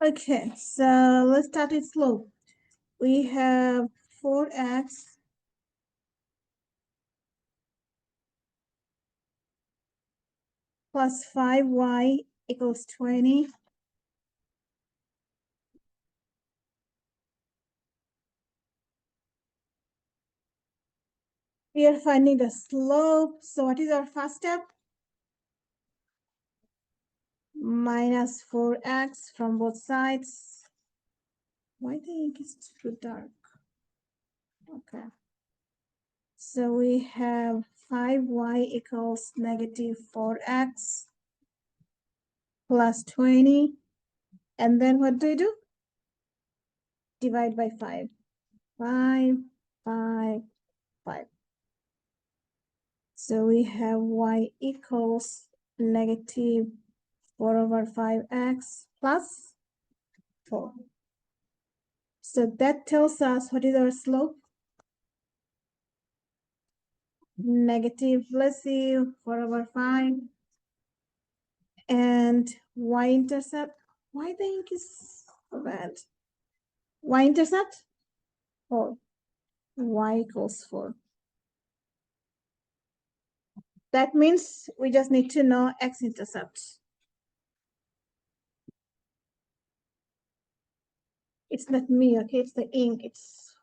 Okay, so let's start with slope. We have 4x plus 5y equals 20. We are finding the slope. So what is our first step? Minus 4x from both sides. Why the ink is too dark? Okay. So we have 5y equals negative 4x plus 20. And then what do? Divide by 5. 5, 5, 5. So we have y equals negative 4 over 5x plus 4. So that tells us what is our slope? Negative, let's see, 4 over 5. And y-intercept, why the ink is so bad? Y-intercept, 4. Y equals 4. That means we just need to know x-intercept. It's not me, okay? It's the ink. It's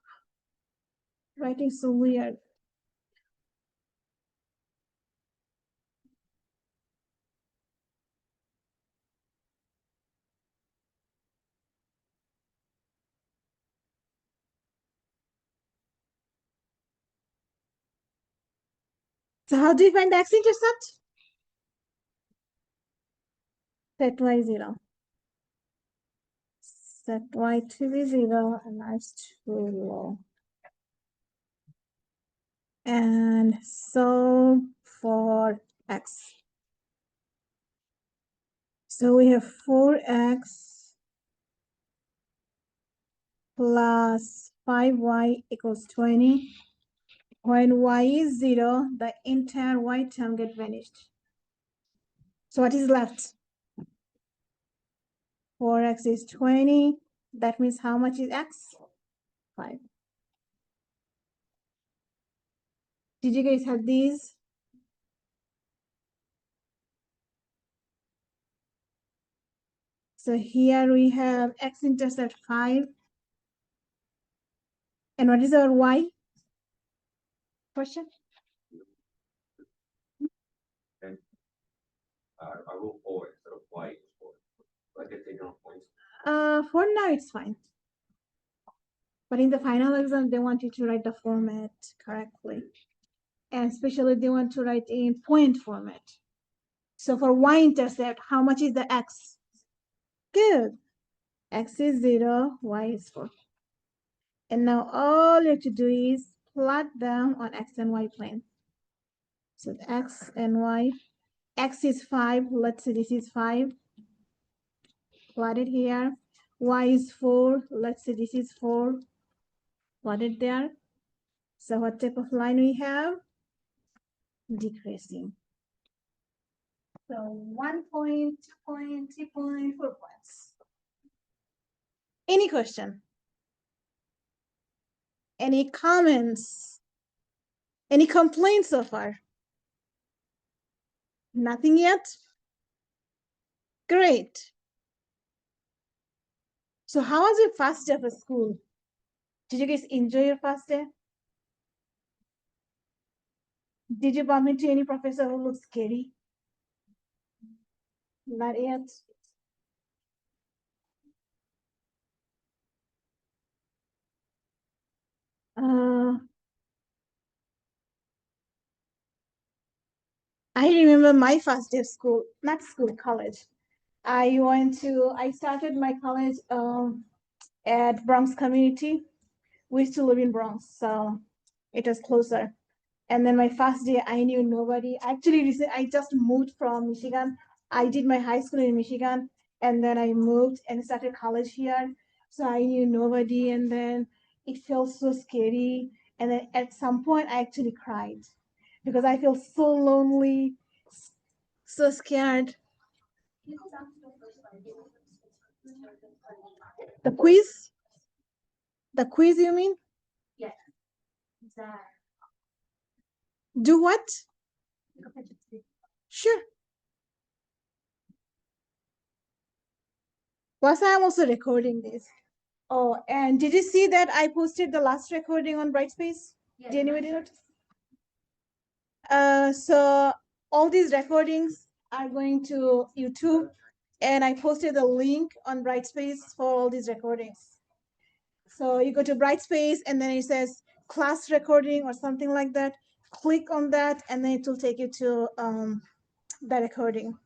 writing so weird. So how do you find the x-intercept? Set y 0. Set y to be 0 and that's too low. And so for x. So we have 4x plus 5y equals 20. When y is 0, the entire y term gets vanished. So what is left? 4x is 20. That means how much is x? 5. Did you guys have these? So here we have x-intercept 5. And what is our y? Question? I will 4 instead of y is 4. So I can take on points. For now it's fine. But in the final exam, they want you to write the format correctly. And especially they want to write in point format. So for y-intercept, how much is the x? Good. X is 0, y is 4. And now all you have to do is plot them on x and y plane. So the x and y. X is 5. Let's say this is 5. Plot it here. Y is 4. Let's say this is 4. Plot it there. So what type of line we have? Decreasing. So 1 point, 2 point, 3 point, 4 points. Any question? Any comments? Any complaints so far? Nothing yet? Great. So how was your first day of school? Did you guys enjoy your first day? Did you bump into any professor who looked scary? Not yet. I remember my first day of school, not school, college. I started my college at Bronx Community. We used to live in Bronx, so it was closer. And then my first day, I knew nobody. Actually, I just moved from Michigan. I did my high school in Michigan, and then I moved and started college here. So I knew nobody, and then it felt so scary. And then at some point, I actually cried because I feel so lonely, so scared. The quiz? The quiz, you mean? Yes. Do what? Sure. Plus, I'm also recording this. Oh, and did you see that I posted the last recording on Brightspace? Yes. Did anybody notice? So all these recordings are going to YouTube, and I posted a link on Brightspace for all these recordings. So you go to Brightspace, and then it says class recording or something like that. Click on that, and then it will take you to the recording.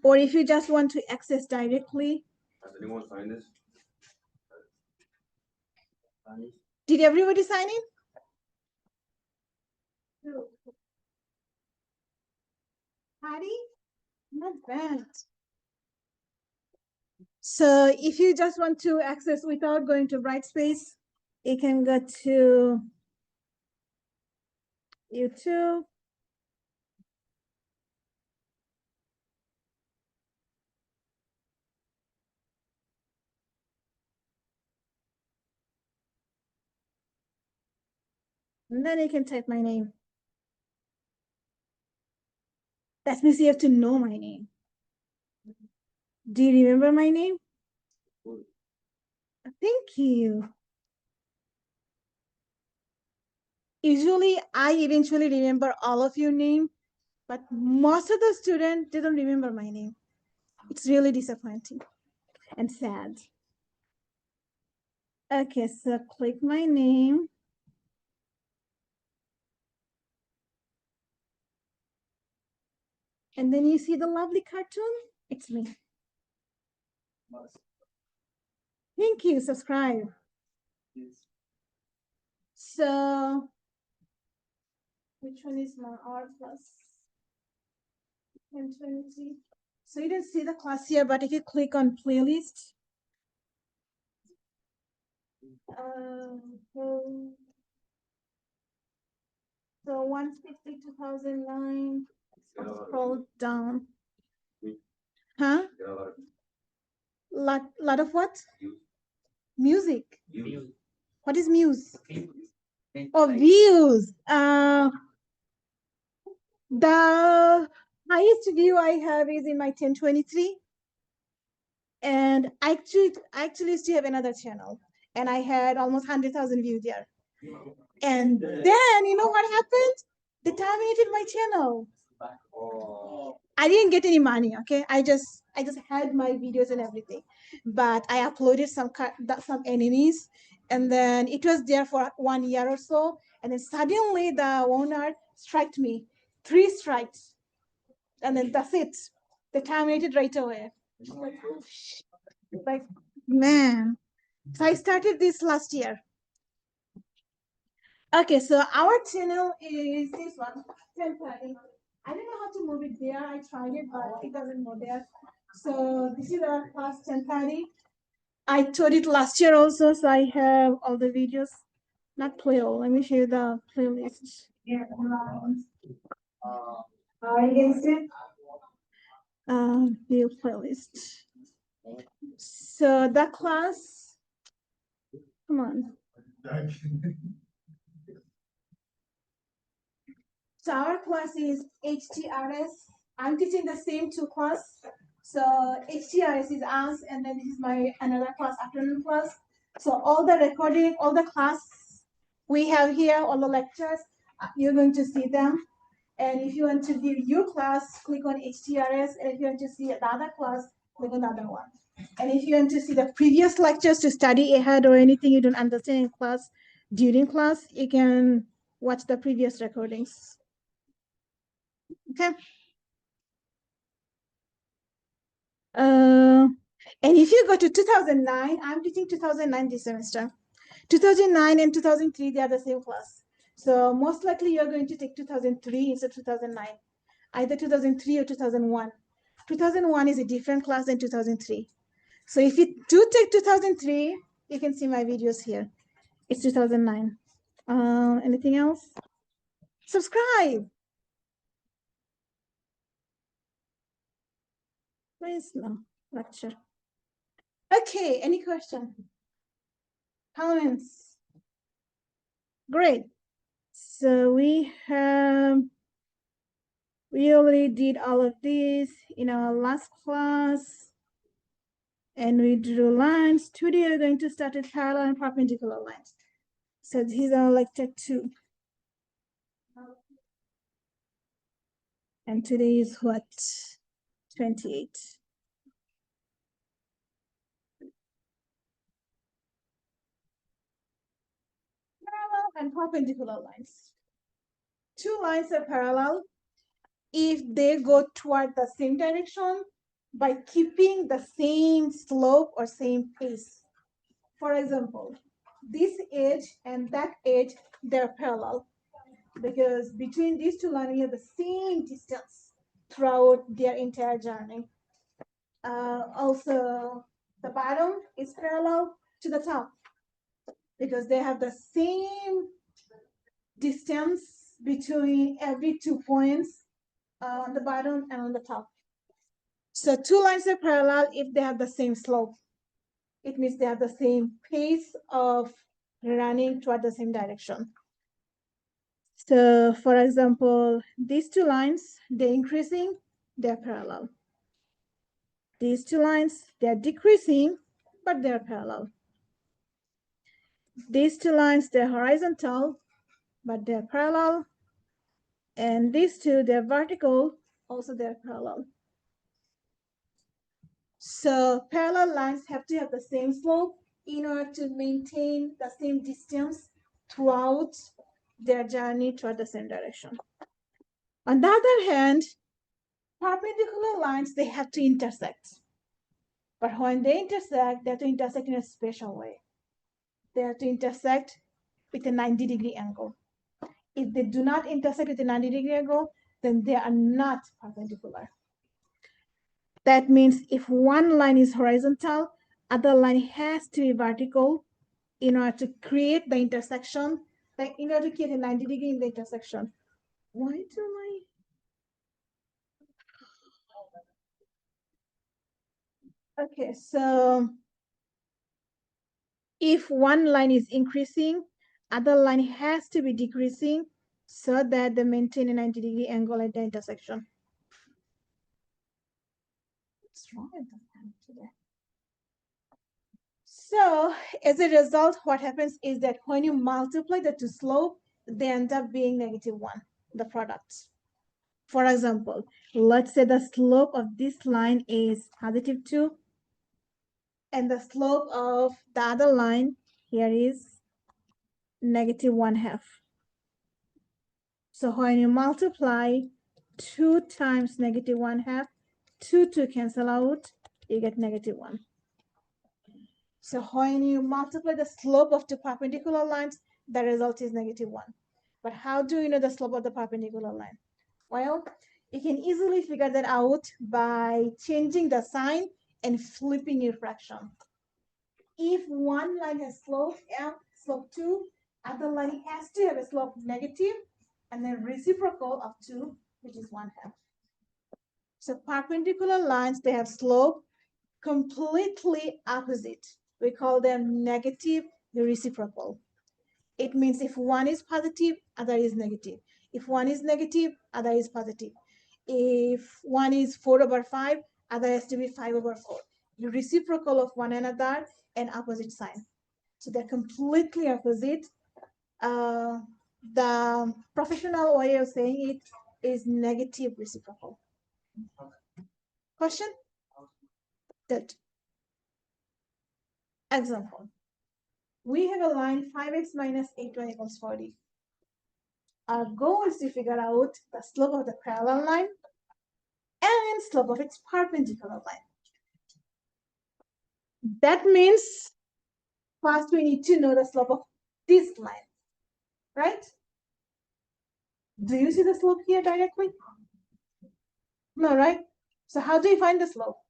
Or if you just want to access directly. Has anyone signed this? Did everybody sign in? Patty? Not bad. So if you just want to access without going to Brightspace, you can go to YouTube. And then you can type my name. That means you have to know my name. Do you remember my name? Thank you. Usually, I eventually remember all of your name, but most of the students, they don't remember my name. It's really disappointing and sad. Okay, so click my name. And then you see the lovely cartoon. It's me. Thank you, subscribe. So, which one is more R plus? 1020. So you didn't see the class here, but if you click on playlist, so 150, 2009, scroll down. Huh? Lot of what? Music. What is muse? Oh, views. The highest view I have is in my 1023. And I actually still have another channel. And I had almost 100,000 views there. And then, you know what happened? They terminated my channel. I didn't get any money, okay? I just had my videos and everything. But I uploaded some enemies. And then it was there for 1 year or so. And then suddenly the owner struck me. 3 strikes. And then that's it. They terminated right away. Like, man. So I started this last year. Okay, so our channel is this one, 1030. I don't know how to move it there. I tried it, but it doesn't move there. So this is our class 1030. I taught it last year also, so I have all the videos. Not playlist. Let me show you the playlist. View playlist. So that class, come on. So our class is HTRS. I'm teaching the same 2 class. So HTRS is us, and then this is my another class, afternoon class. So all the recording, all the class we have here, all the lectures, you're going to see them. And if you want to view your class, click on HTRS. And if you want to see the other class, click on the other one. And if you want to see the previous lectures to study ahead or anything you don't understand in class, during class, you can watch the previous recordings. Okay. And if you go to 2009, I'm teaching 2009 this semester. 2009 and 2003, they are the same class. So most likely you're going to take 2003 instead of 2009, either 2003 or 2001. 2001 is a different class than 2003. So if you do take 2003, you can see my videos here. It's 2009. Anything else? Subscribe. Please, no lecture. Okay, any question? Comments? Great. So we already did all of this in our last class, and we drew lines. Today we're going to start with parallel and perpendicular lines. So these are Lec2. And today is what? 28. Parallel and perpendicular lines. Two lines are parallel if they go toward the same direction by keeping the same slope or same pace. For example, this edge and that edge, they're parallel because between these two lines, you have the same distance throughout their entire journey. Also, the bottom is parallel to the top because they have the same distance between every 2 points on the bottom and on the top. So two lines are parallel if they have the same slope. It means they have the same pace of running toward the same direction. So for example, these two lines, they're increasing, they're parallel. These two lines, they're decreasing, but they're parallel. These two lines, they're horizontal, but they're parallel. And these two, they're vertical, also they're parallel. So parallel lines have to have the same slope in order to maintain the same distance throughout their journey toward the same direction. On the other hand, perpendicular lines, they have to intersect. But when they intersect, they have to intersect in a special way. They have to intersect with a 90-degree angle. If they do not intersect with a 90-degree angle, then they are not perpendicular. That means if one line is horizontal, other line has to be vertical in order to create the intersection, like in order to create a 90-degree in the intersection. Why do I? Okay, so if one line is increasing, other line has to be decreasing so that they maintain a 90-degree angle at the intersection. What's wrong with the pen today? So as a result, what happens is that when you multiply the two slopes, they end up being -1, the product. For example, let's say the slope of this line is +2, and the slope of the other line here is -1/2. So when you multiply 2 times -1/2, 2 cancel out, you get -1. So when you multiply the slope of two perpendicular lines, the result is -1. But how do you know the slope of the perpendicular line? Well, you can easily figure that out by changing the sign and flipping your fraction. If one line has slope M, slope 2, other line has to have a slope negative, and then reciprocal of 2, which is 1/2. So perpendicular lines, they have slope completely opposite. We call them negative reciprocal. It means if one is positive, other is negative. If one is negative, other is positive. If one is 4/5, other has to be 5/4. The reciprocal of one another and opposite sign. So they're completely opposite. The professional way of saying it is negative reciprocal. Question? Good. Example. We have a line 5x minus 8y equals 40. Our goal is to figure out the slope of the parallel line and slope of its perpendicular line. That means first we need to know the slope of this line, right? Do you see the slope here directly? No, right? So how do you find the slope?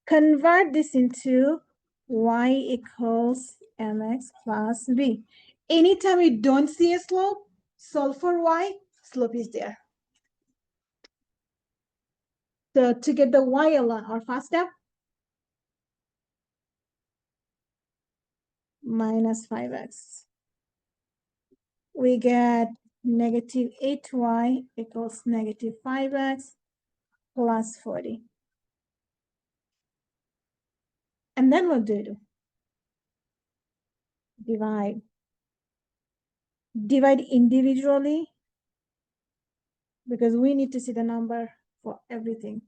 Convert this into y equals mx plus b. Anytime you don't see a slope, solve for y, slope is there. to get the y-ln, our first step, minus 5x. We get negative 8y equals negative 5x plus 40. And then what do? Divide. Divide individually because we need to see the number for everything.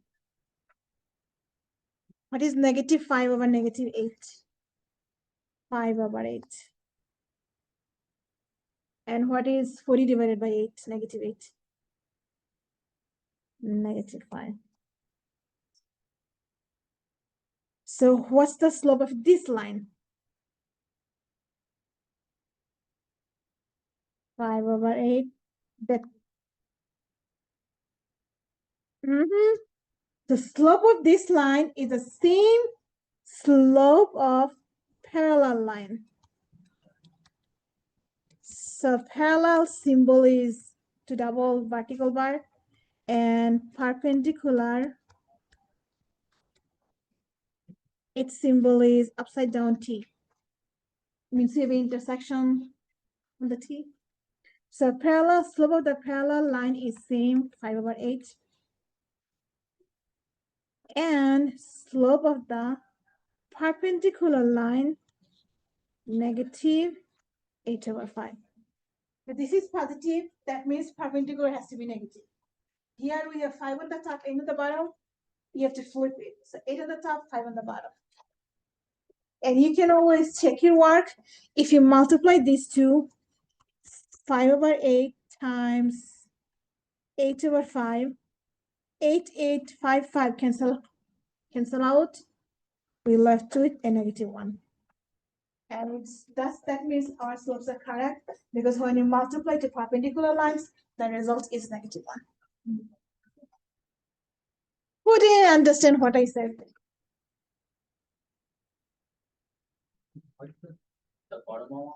What is negative 5 over negative 8? 5 over 8. And what is 40 divided by 8? Negative 8. Negative 5. So what's the slope of this line? 5 over 8. That the slope of this line is the same slope of parallel line. So parallel symbol is to double vertical bar, and perpendicular, its symbol is upside down T. Means you have an intersection on the T. So parallel slope of the parallel line is same 5 over 8. And slope of the perpendicular line negative 8 over 5. But this is positive, that means perpendicular has to be negative. Here we have 5 on the top, 8 on the bottom. You have to flip it. So 8 on the top, 5 on the bottom. And you can always check your work. If you multiply these two, 5 over 8 times 8 over 5, 8, 8, 5, 5 cancel out. We left with a negative 1. And that means our slopes are correct because when you multiply to perpendicular lines, the result is negative 1. Who didn't understand what I said? The bottom of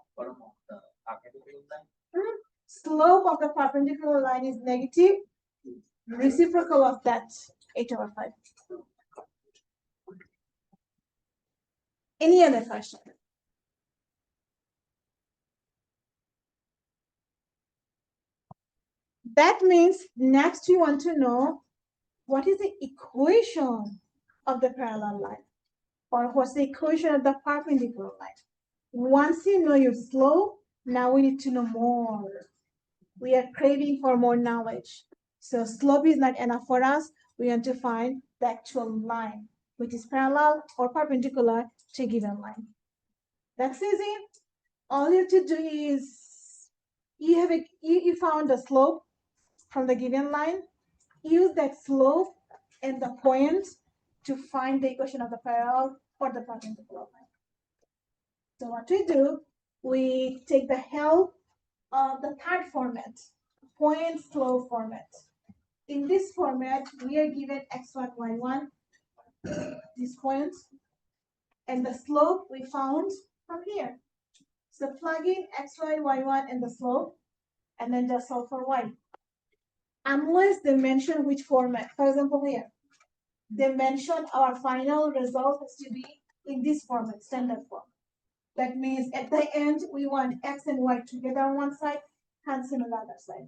the perpendicular line. Slope of the perpendicular line is negative, reciprocal of that 8 over 5. Any other question? That means next we want to know what is the equation of the parallel line, or what's the equation of the perpendicular line. Once you know your slope, now we need to know more. We are craving for more knowledge. So slope is not enough for us. We want to find the actual line, which is parallel or perpendicular to a given line. That's easy. All you have to do is you found the slope from the given line. Use that slope and the point to find the equation of the parallel or the perpendicular line. So what we do, we take the help of the third format, point slope format. In this format, we are given x1, y1, these points, and the slope we found from here. So plug in xy, y1 and the slope, and then just solve for y. Unless they mention which format, for example here, they mention our final result has to be in this format, standard form. That means at the end, we want x and y together on one side, cancel on the other side.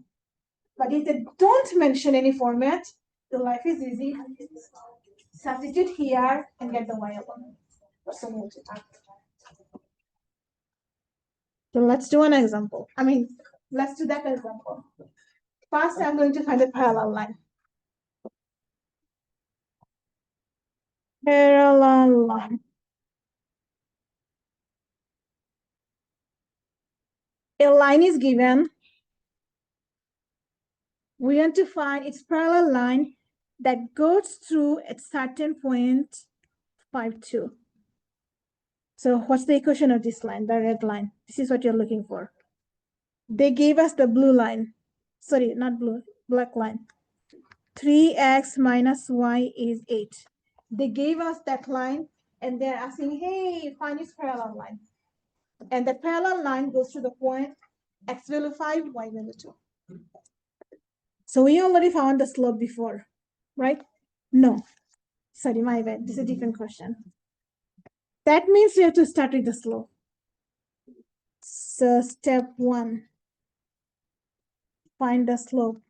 But if they don't mention any format, the life is easy. Substitute here and get the y-ln. So let's do an example. Let's do that example. First, I'm going to find a parallel line. Parallel line. A line is given. We want to find its parallel line that goes through at certain point 5, 2. So what's the equation of this line, the red line? This is what you're looking for. They gave us the blue line. Sorry, not blue, black line. 3x minus y is 8. They gave us that line and they're asking, hey, find its parallel line. And the parallel line goes to the point x value 5, y value 2. So we already found the slope before, right? No, sorry, my bad. This is a different question. That means we have to start with the slope. So step 1, find the slope.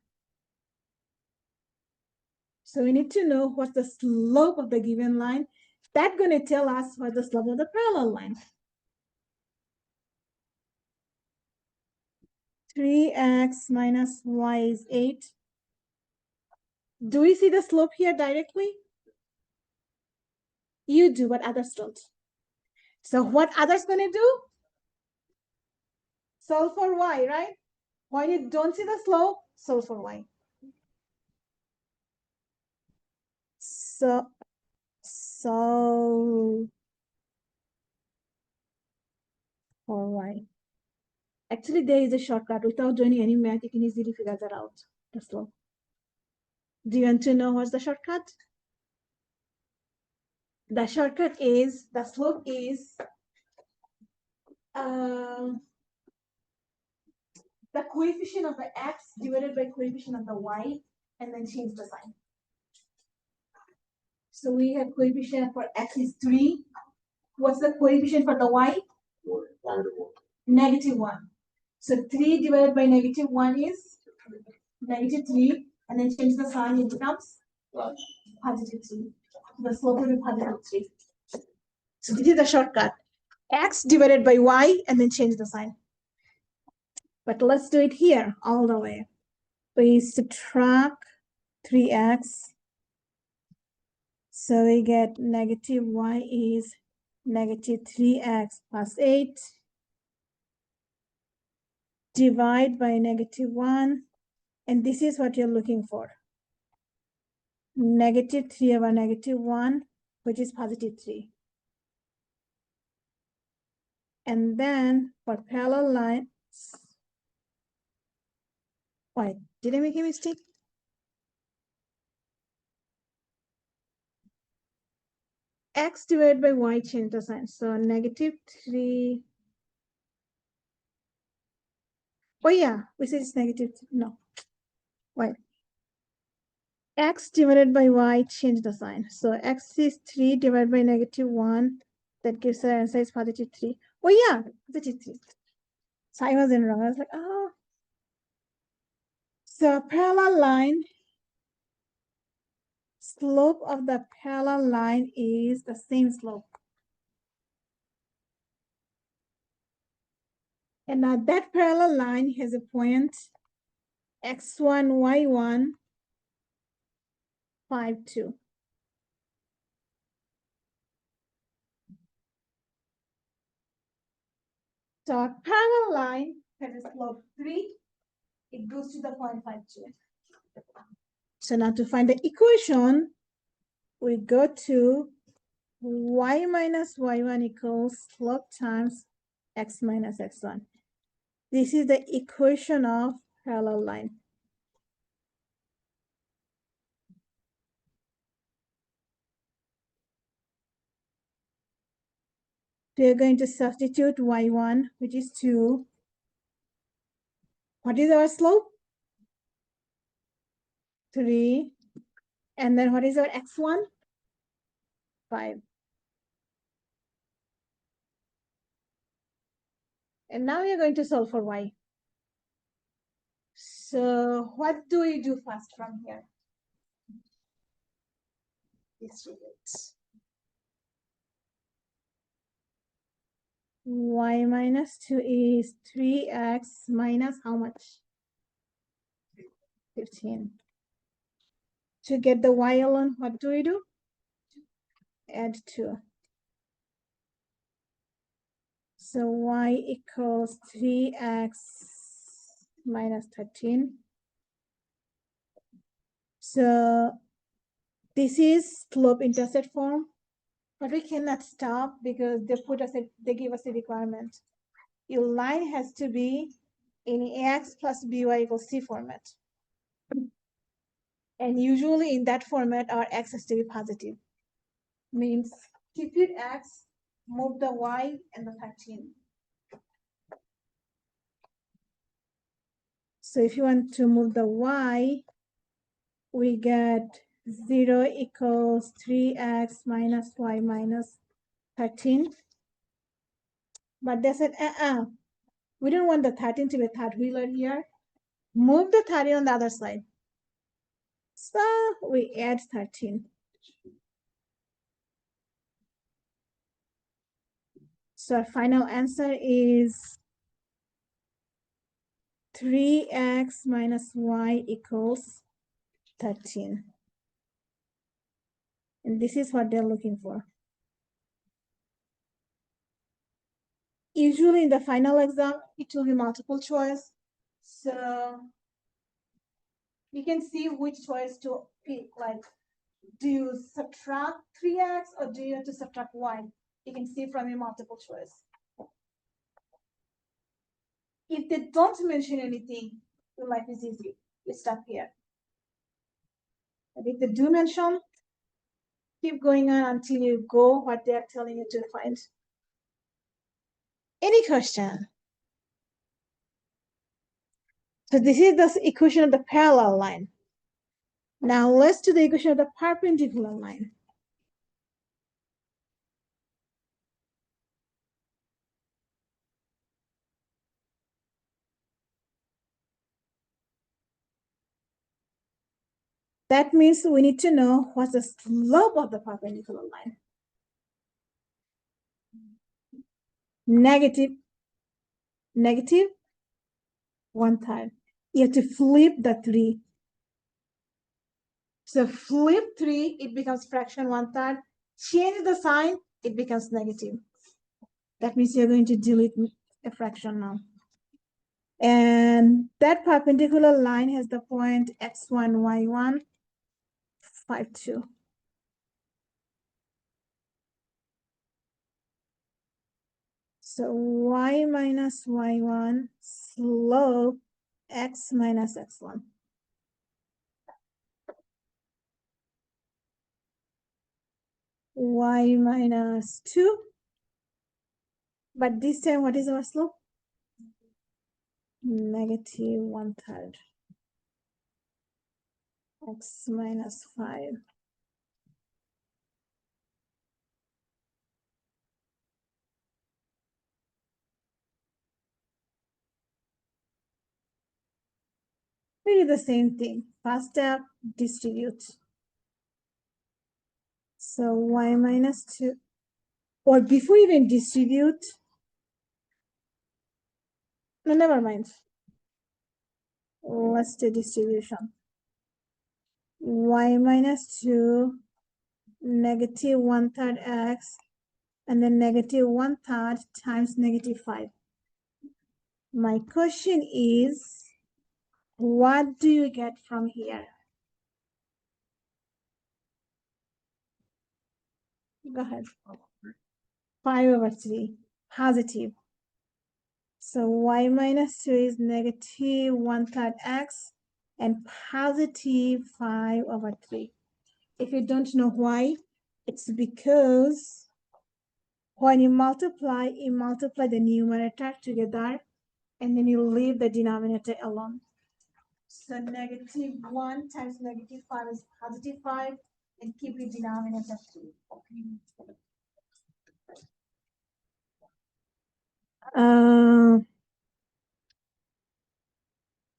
So we need to know what's the slope of the given line. That's going to tell us what the slope of the parallel line. 3x minus y is 8. Do we see the slope here directly? You do, but others don't. So what others going to do? Solve for y, right? When you don't see the slope, solve for y. So solve for y. Actually, there is a shortcut. Without doing any math, you can easily figure that out, the slope. Do you want to know what's the shortcut? The shortcut is, the slope is the coefficient of the x divided by coefficient of the y, and then change the sign. So we have coefficient for x is 3. What's the coefficient for the y? -1. So 3 divided by -1 is -3, and then change the sign, it becomes +3. The slope will be +3. So this is the shortcut. X divided by y, and then change the sign. But let's do it here all the way. We subtract 3x. So we get -y is -3x plus 8. Divide by -1. And this is what you're looking for. -3 over -1, which is +3. And then for parallel lines, wait, did I make a mistake? X divided by y, change the sign. So -3. Oh yeah, we said it's -3. No, wait. X divided by y, change the sign. So x is 3 divided by -1. That gives the answer is +3. Oh yeah, +3. So I wasn't wrong. I was like, oh. So parallel line, slope of the parallel line is the same slope. And now that parallel line has a point x1, y1, 5, 2. So a parallel line has a slope 3. It goes to the point 5, 2. So now to find the equation, we go to y minus y1 equals slope times x minus x1. This is the equation of parallel line. We are going to substitute y1, which is 2. What is our slope? 3. And then what is our x1? 5. And now we are going to solve for y. So what do we do first from here? Distribute. Y minus 2 is 3x minus how much? 15. To get the y alone, what do we do? Add 2. So y equals 3x minus 13. So this is slope-intercept form, but we cannot stop because they give us a requirement. Your line has to be in ax plus by equals c format. And usually in that format, our x has to be positive. Means keep it x, move the y and the 13. So if you want to move the y, we get 0 equals 3x minus y minus 13. But they said, we don't want the 13 to be a third wheeler here. Move the 13 on the other side. So we add 13. So our final answer is 3x minus y equals 13. And this is what they're looking for. Usually in the final exam, it will be multiple choice. So you can see which choice to pick. Like, do you subtract 3x or do you have to subtract y? You can see from your multiple choice. If they don't mention anything, your life is easy. You stop here. But if they do mention, keep going on until you go what they're telling you to find. Any question? So this is the equation of the parallel line. Now let's do the equation of the perpendicular line. That means we need to know what's the slope of the perpendicular line. Negative 1/3. You have to flip the 3. So flip 3, it becomes fraction 1/3. Change the sign, it becomes negative. That means you're going to delete a fraction now. And that perpendicular line has the point x1, y1, 5, 2. So y minus y1 slope x minus x1. Y minus 2. But this time, what is our slope? Negative 1/3. X minus 5. We do the same thing. First step, distribute. So y minus 2. Or before even distribute, no, never mind. Let's do distribution. Y minus 2, negative 1/3 x, and then negative 1/3 times negative 5. My question is, what do you get from here? Go ahead. 5/3, positive. So y minus 2 is negative 1/3 x and positive 5/3. If you don't know why, it's because when you multiply the numerator together and then you leave the denominator alone. So negative 1 times negative 5 is positive 5 and keep your denominator 3.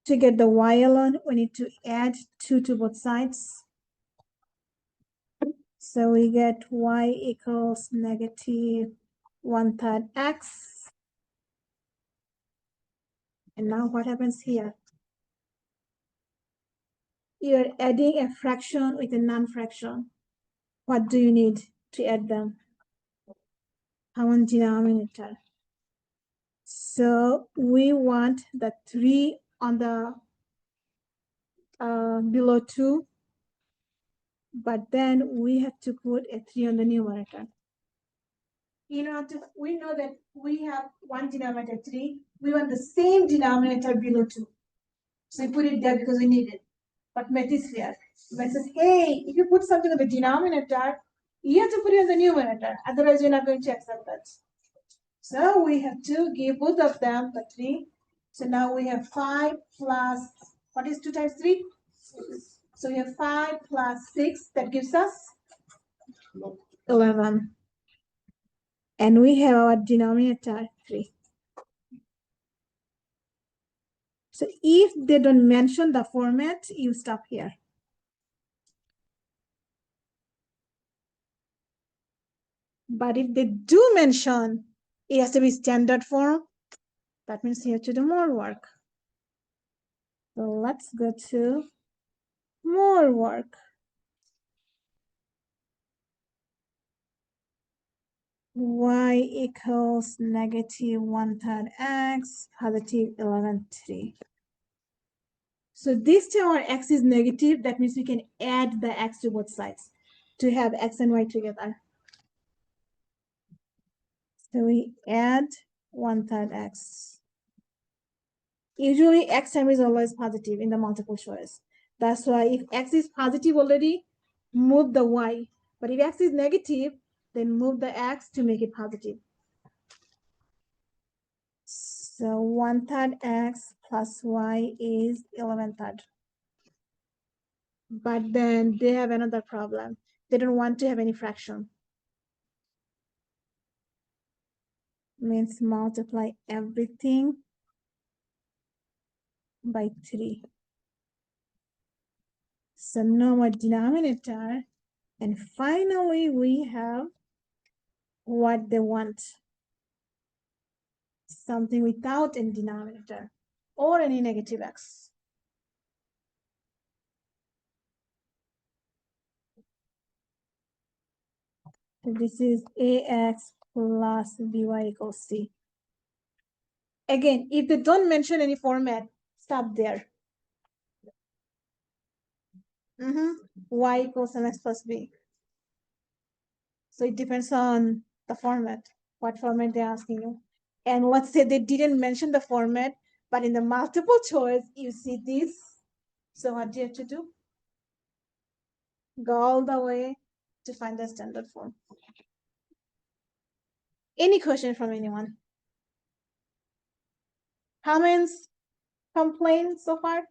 To get the y alone, we need to add 2 to both sides. So we get y equals negative 1/3 x. And now what happens here? You're adding a fraction with a non-fraction. What do you need to add them? Common denominator. So we want the 3 on the below 2, but then we have to put a 3 on the numerator. We know that we have one denominator 3. We want the same denominator below 2. So we put it there because we need it. But math is here. Math says, hey, if you put something on the denominator, you have to put it on the numerator. Otherwise, you're not going to accept that. So we have to give both of them the 3. So now we have 5 plus, what is 2 times 3? So we have 5 plus 6, that gives us 11. And we have our denominator 3. So if they don't mention the format, you stop here. But if they do mention it has to be standard form, that means you have to do more work. So let's go to more work. Y equals negative 1/3 x, positive 11/3. So this time our x is negative, that means we can add the x to both sides to have x and y together. So we add 1/3 x. Usually x time is always positive in the multiple choice. That's why if x is positive already, move the y. But if x is negative, then move the x to make it positive. So 1/3 x plus y is 11/3. But then they have another problem. They don't want to have any fraction. Means multiply everything by 3. So no more denominator. And finally, we have what they want. Something without any denominator or any negative x. So this is ax plus by equals c. Again, if they don't mention any format, stop there. Y equals mx plus b. So it depends on the format, what format they're asking you. And let's say they didn't mention the format, but in the multiple choice, you see this. So what do you have to do? Go all the way to find the standard form. Any question from anyone? Comments? Complaints so far?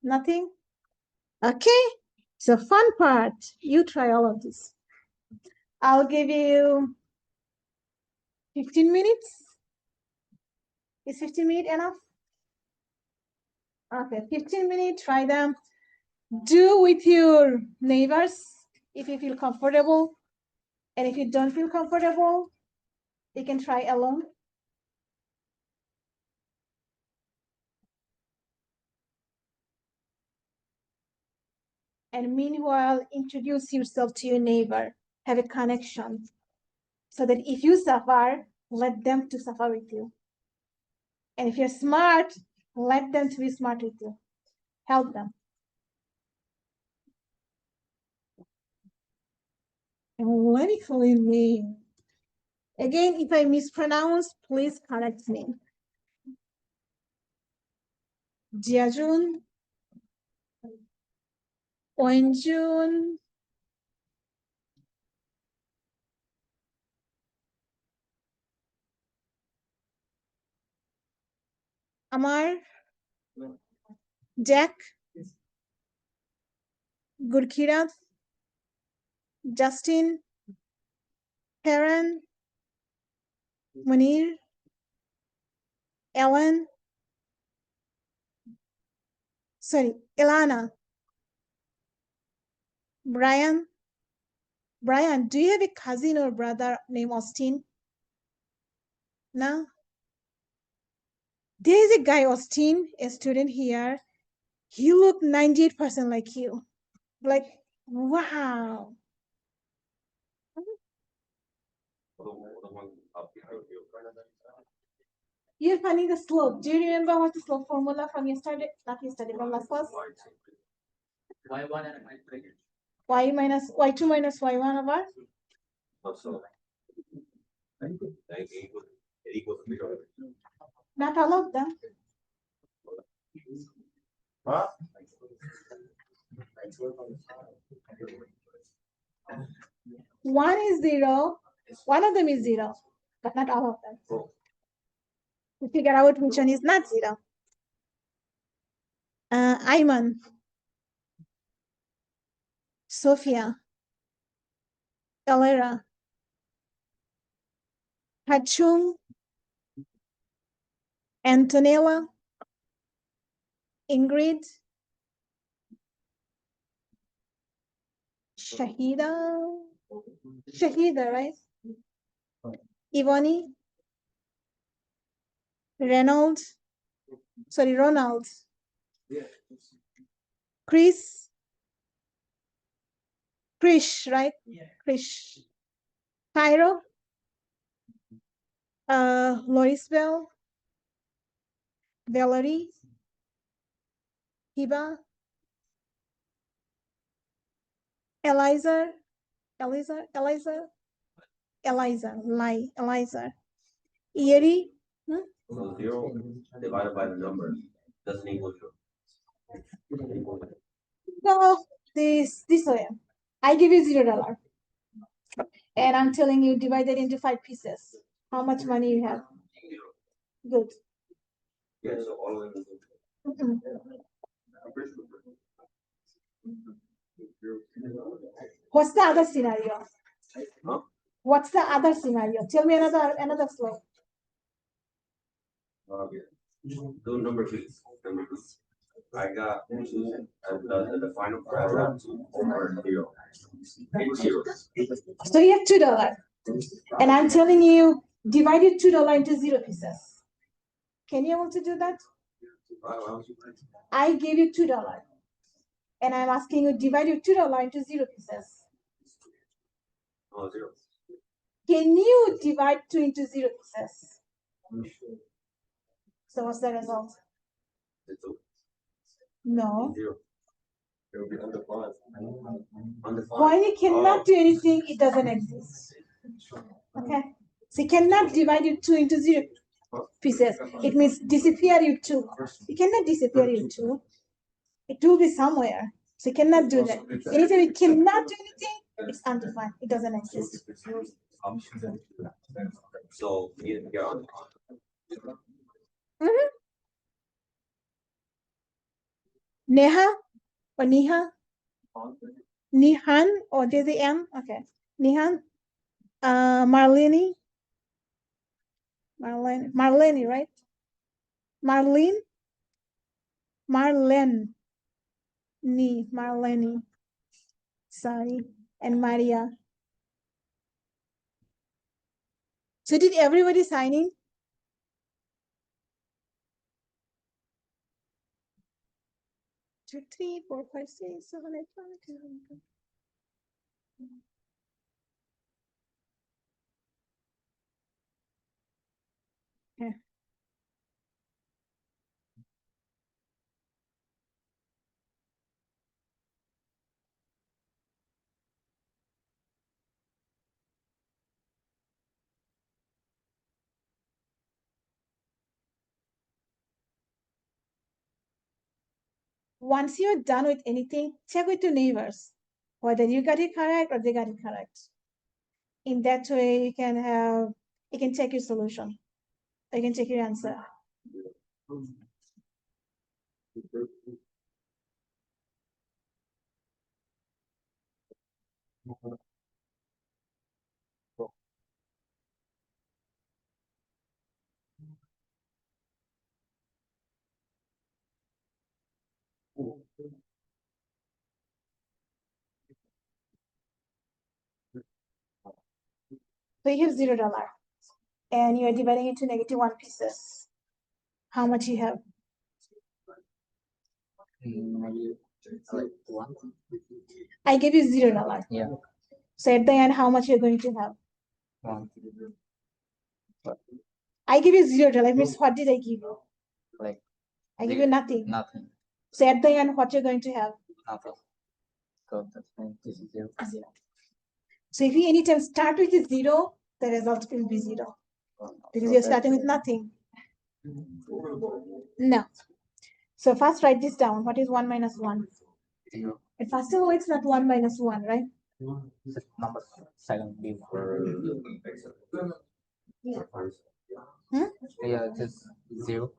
Nothing? Okay. So fun part. You try all of this. I'll give you 15 minutes. Is 15 minutes enough? Okay, 15 minutes, try them. Do with your neighbors if you feel comfortable. And if you don't feel comfortable, you can try alone. And meanwhile, introduce yourself to your neighbor. Have a connection. So that if you suffer, let them to suffer with you. And if you're smart, let them to be smart with you. Help them. And let me call your name. Again, if I mispronounce, please correct me. Jiajun, Oinjun, Amar, Jack, Gurkirat, Justin, Heron, Munir, Ellen, Ilana, Brian. Brian, do you have a cousin or brother named Austin? No? There is a guy, Austin, a student here. He looked 98% like you. Like, wow. You're finding the slope. Do you remember what the slope formula from yesterday? Not yesterday, from last class? Y1 and y3. Y minus y2 minus y1 over? Also, it equals 0. Not all of them. Huh? One is 0. One of them is 0, but not all of them. To figure out which one is not 0. Ayman, Sophia, Elera, Hachum, Antonella, Ingrid, Shahida, right? Ivani, Ronald, Krish, right? Krish, Cairo, Lorisbel, Valerie, Hiba, Eliza, Ieri. So 0 divided by the number doesn't equal 0. No, this way. I give you $0, and I'm telling you divide it into 5 pieces. How much money you have? Good. Yeah, so all of them. Mhm. What's the other scenario? Huh? What's the other scenario? Tell me another flow. Do number keys. I got 2, and the final price I got 2 over 0. It's 0. So you have $2, and I'm telling you divide $2 into 0 pieces. Can you able to do that? I gave you $2, and I'm asking you divide $2 into 0 pieces. Oh, 0. Can you divide 2 into 0 pieces? So what's the result? It's 2. No. 0. It will be undefined. Undefined. When you cannot do anything, it doesn't exist. Okay. So you cannot divide 2 into 0 pieces. It means disappear 2. You cannot disappear 2. It will be somewhere. So you cannot do that. Anytime you cannot do anything, it's undefined. It doesn't exist. So you're on. Neha or Niha? Nihan or there's the M? Okay. Nihan. Marlene, right? Marlene. Marlene. Sorry. And Maria. So did everybody sign in? 2, 3, 4, 5, 6, 7, 8, 9, 10. Okay. Once you're done with anything, check with your neighbors whether you got it correct or they got it correct. In that way, you can check your solution. You can check your answer. So you have $0, and you are dividing it into -1 pieces. How much you have? I gave you $0. Yeah. So at the end, how much you're going to have? 1. I give you $0. Means what did I give you? Like I give you nothing. nothing. So at the end, what you're going to have? Nothing. So that's fine. This is 0. 0. So if you anytime start with a 0, the result will be 0. Because you're starting with nothing. No. So first write this down. What is 1 minus 1? 0. And first of all, it's not 1 minus 1, right? The number second before. Yeah. Yeah, just 0.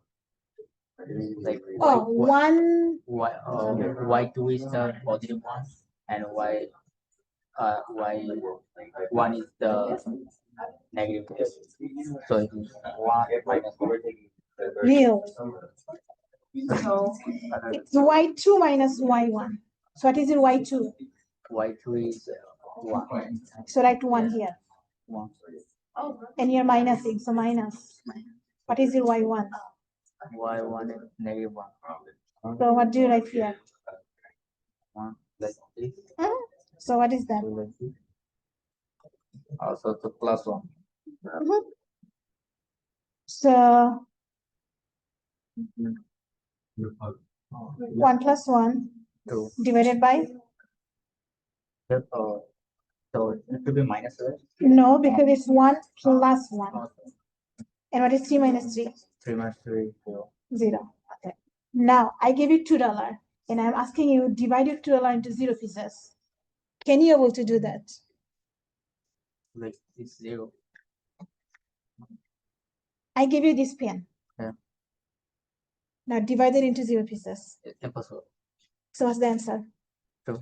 Like Oh, 1. y2 is the positive one and y1 is the negative x. So it is 1 minus 1. Real. It's y2 minus y1. So what is your y2? y2 is 1. So write 1 here. 1. And you're minusing, so minus. What is your y1? y1 is negative 1. So what do you write here? 1 like this. So what is that? 2 like this. Also the plus 1. So 1 plus 1 2. divided by? So it should be minus 7. No, because it's 1 plus 1. And what is 3 minus 3? 3 minus 3 4. 0. Okay. Now I give you $2 and I'm asking you divide your $2 into 0 pieces. Can you able to do that? Like it's 0. I give you this pen. Yeah. Now divide it into 0 pieces. Impossible. So what's the answer? 2.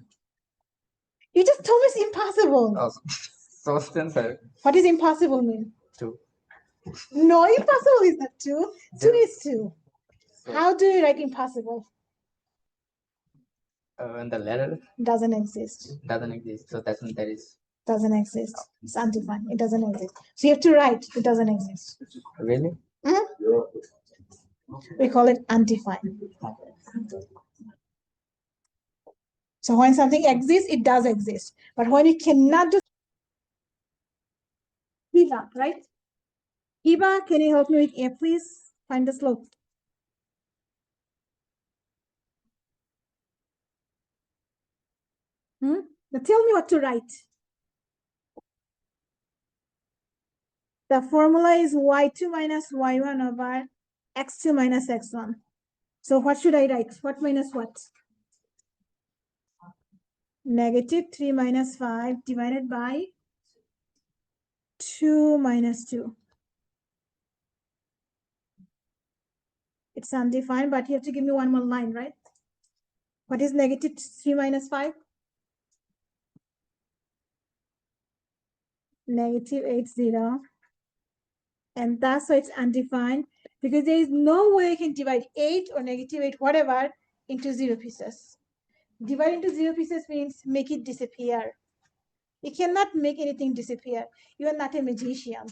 You just told me it's impossible. Also, so what's the answer? What does impossible mean? 2. No, impossible is not 2. 2 is 2. So, How do you write impossible? and the letter Doesn't exist. doesn't exist. So that is Doesn't exist. It's undefined. It doesn't exist. So you have to write it doesn't exist. really. We call it undefined. So when something exists, it does exist. But when it cannot do, Hiba, right? Hiba, can you help me with A, please? Find the slope. Now tell me what to write. The formula is y2 minus y1 over x2 minus x1. So what should I write? What minus what? Negative 3 minus 5 divided by 2 minus 2. It's undefined, but you have to give me one more line, right? What is negative 3 minus 5? Negative 80. And that's why it's undefined, because there is no way you can divide 8 or negative 8, whatever, into 0 pieces. Divide into 0 pieces means make it disappear. You cannot make anything disappear. You are not a magician.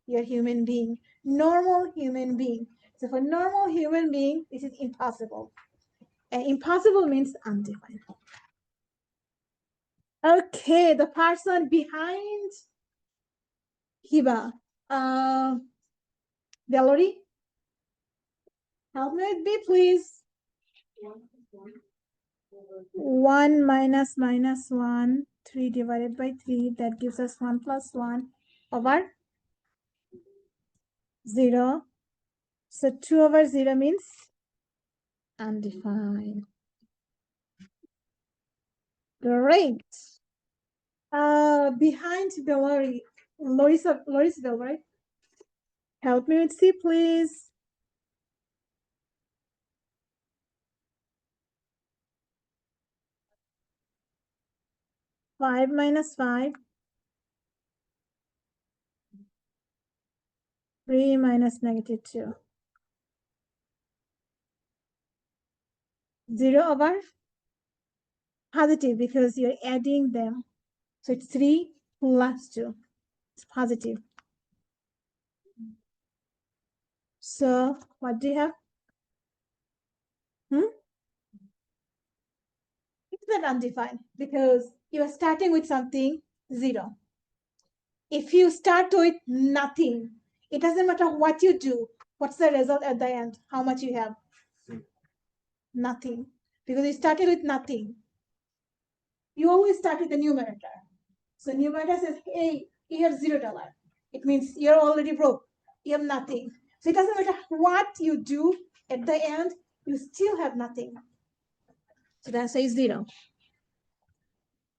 You're a human being, normal human being. So for normal human being, this is impossible. And impossible means undefined. Okay, the person behind Hiba, Valerie, help me with B, please. 1 minus minus 1, 3 divided by 3, that gives us 1 plus 1 over 0. So 2 over 0 means undefined. Great. Behind Valerie, Loris Valerie, help me with C, please. 5 minus 5. 3 minus negative 2. 0 over positive because you're adding them. So it's 3 plus 2. It's positive. So what do you have? It's not undefined because you are starting with something 0. If you start with nothing, it doesn't matter what you do. What's the result at the end? How much you have? Nothing. Because you started with nothing. You always start with the numerator. So numerator says, hey, you have $0. It means you're already broke. You have nothing. So it doesn't matter what you do at the end, you still have nothing. So the answer is 0.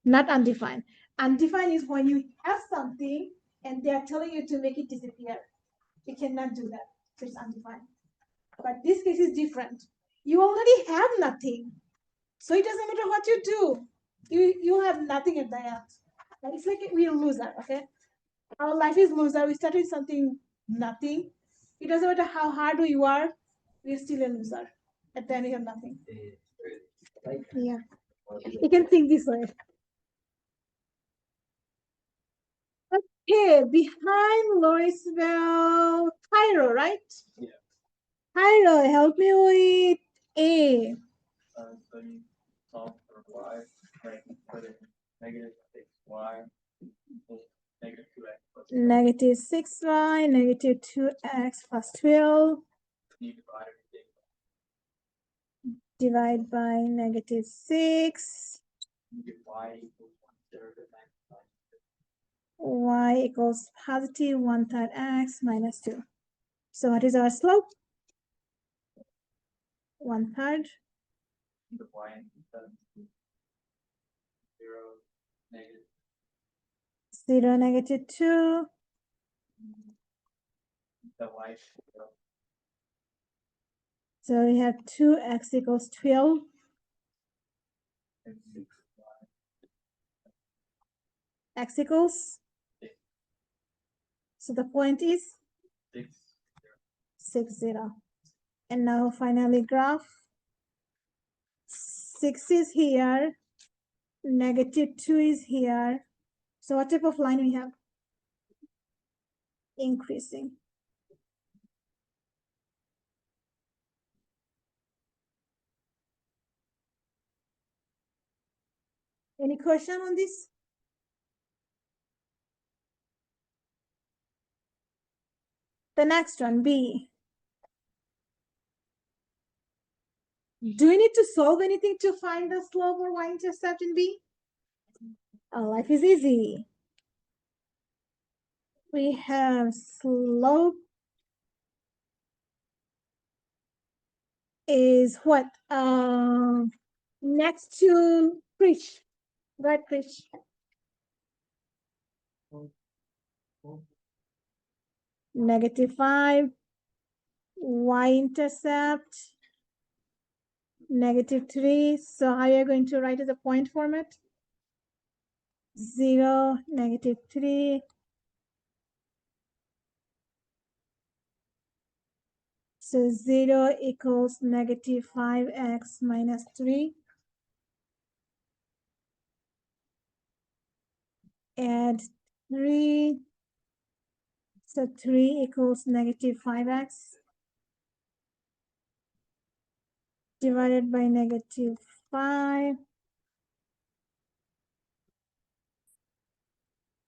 Not undefined. Undefined is when you have something and they are telling you to make it disappear. You cannot do that. So it's undefined. But this case is different. You already have nothing. So it doesn't matter what you do. You have nothing at the end. Like, it's like we're a loser, okay? Our life is loser. We started with something nothing. It doesn't matter how hard you are, we're still a loser. At the end, we have nothing. Yeah. You can think this way. Okay, behind Louisville, Cairo, right? Yeah. Cairo, help me with A. So you solve for y, right? Put in negative 6y equals negative 2x plus 12. Negative 6y, negative 2x plus 12. You divide everything. Divide by negative 6. You get y equals 1/3 of x minus Y equals positive 1/3 x minus 2. So what is our slope? 1/3. the y instead of 0, negative 0, negative 2. the y should go. So we have 2x equals 12. And 6y. X equals. So the point is 6. 6, 0. And now finally graph. 6 is here. Negative 2 is here. So what type of line we have? Increasing. Any question on this? The next one, B. Do we need to solve anything to find the slope or y-intercept in B? Oh, life is easy. We have slope is what? Next to Krish. Right, Krish? Negative 5. Y-intercept. Negative 3. So how are you going to write as a point format? 0, negative 3. So 0 equals negative 5x minus 3. Add 3. So 3 equals negative 5x. Divided by negative 5.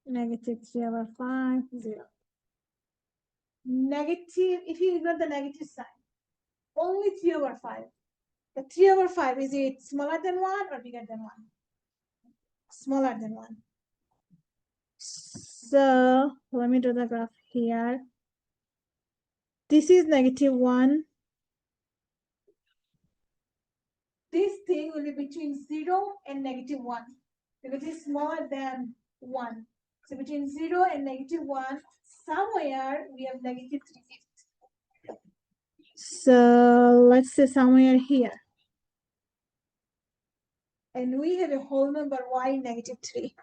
Negative 3/5, 0. Negative, if you ignore the negative sign, only 3/5. The 3/5, is it smaller than 1 or bigger than 1? Smaller than 1. So let me do the graph here. This is negative 1. This thing will be between 0 and negative 1 because it's smaller than 1. So between 0 and negative 1, somewhere we have negative 3/5. So let's say somewhere here. And we have a whole number y negative 3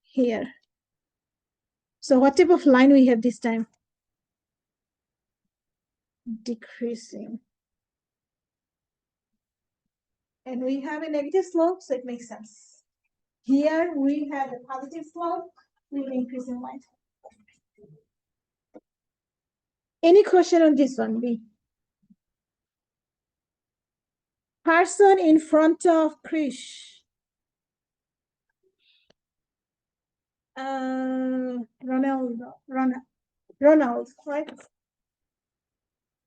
here. So what type of line we have this time? Decreasing. And we have a negative slope, so it makes sense. Here we have a positive slope with increasing line. Any question on this one, B? Person in front of Krish. Ronald, right?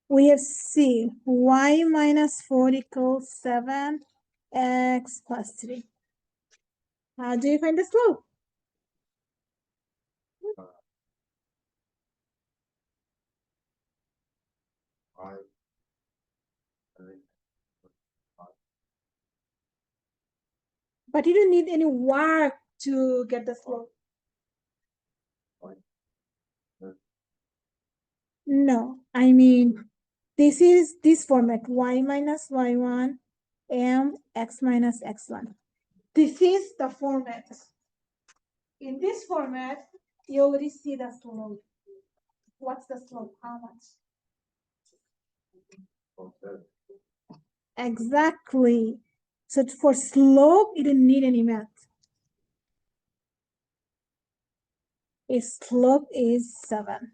We have C, y minus 4 equals 7, x plus 3. How do you find the slope? But you don't need any work to get the slope. No, I mean, this is this format, y minus y1, m x minus x1. This is the format. In this format, you already see the slope. What's the slope? How much? Exactly. So for slope, you didn't need any math. Its slope is 7.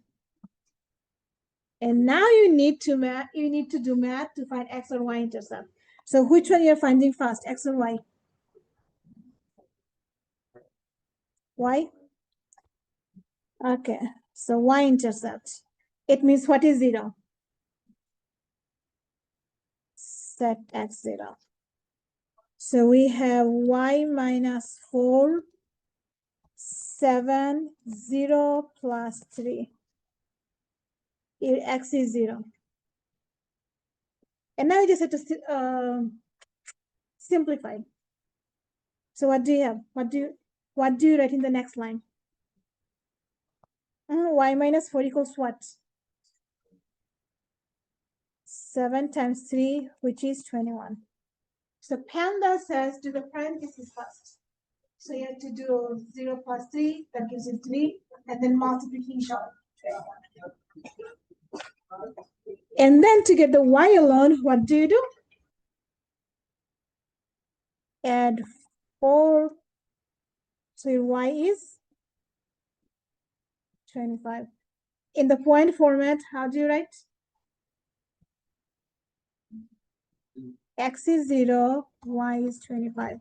And now you need to do math to find x or y intercept. So which one you're finding first, x or y? Y? Okay, so y intercept. It means what is 0? Set x 0. So we have y minus 4, 7, 0 plus 3. Here x is 0. And now you just have to simplify. So what do you have? What do you write in the next line? Y minus 4 equals what? 7 times 3, which is 21. So Panda says do the parentheses first. So you have to do 0 plus 3, that gives you 3, and then multiplication. And then to get the y alone, what do you do? Add 4. So your y is 25. In the point format, how do you write? X is 0, y is 25.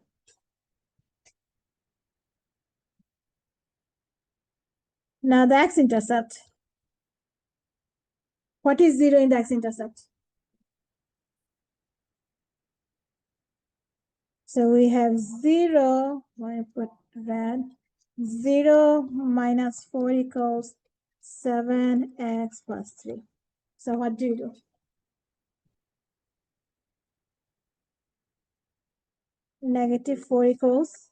Now the x-intercept. What is 0 in the x-intercept? So we have 0, I put red, 0 minus 4 equals 7x plus 3. So what do you do? Negative 4 equals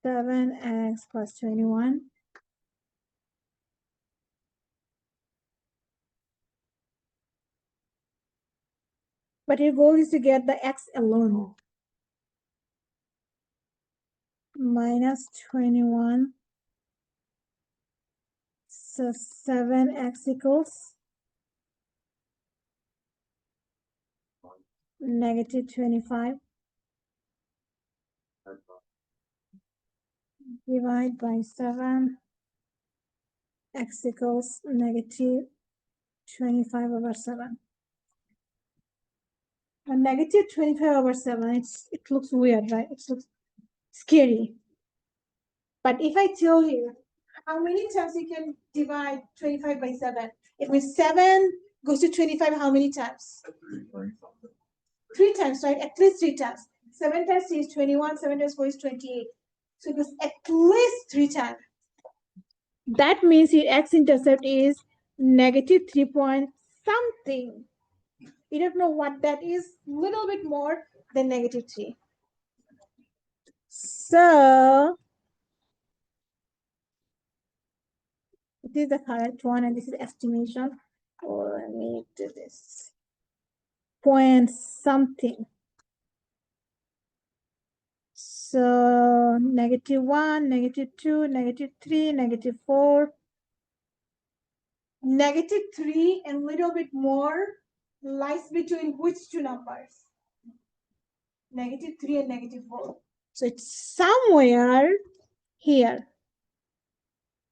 7x plus 21. But your goal is to get the x alone. Minus 21. So 7x equals negative 25. Divide by 7. X equals negative 25 over 7. And negative 25 over 7, it looks weird, right? It looks scary. But if I tell you how many times you can divide 25 by 7, it means 7 goes to 25 how many times? 3 times, right? At least 3 times. 7 times 3 is 21, 7 times 4 is 28. So it goes at least 3 times. That means your x-intercept is negative 3 point something. You don't know what that is, little bit more than negative 3. So this is the correct one, and this is estimation. Or let me do this. Point something. So negative 1, negative 2, negative 3, negative 4. Negative 3 and little bit more lies between which two numbers? Negative 3 and negative 4. So it's somewhere here.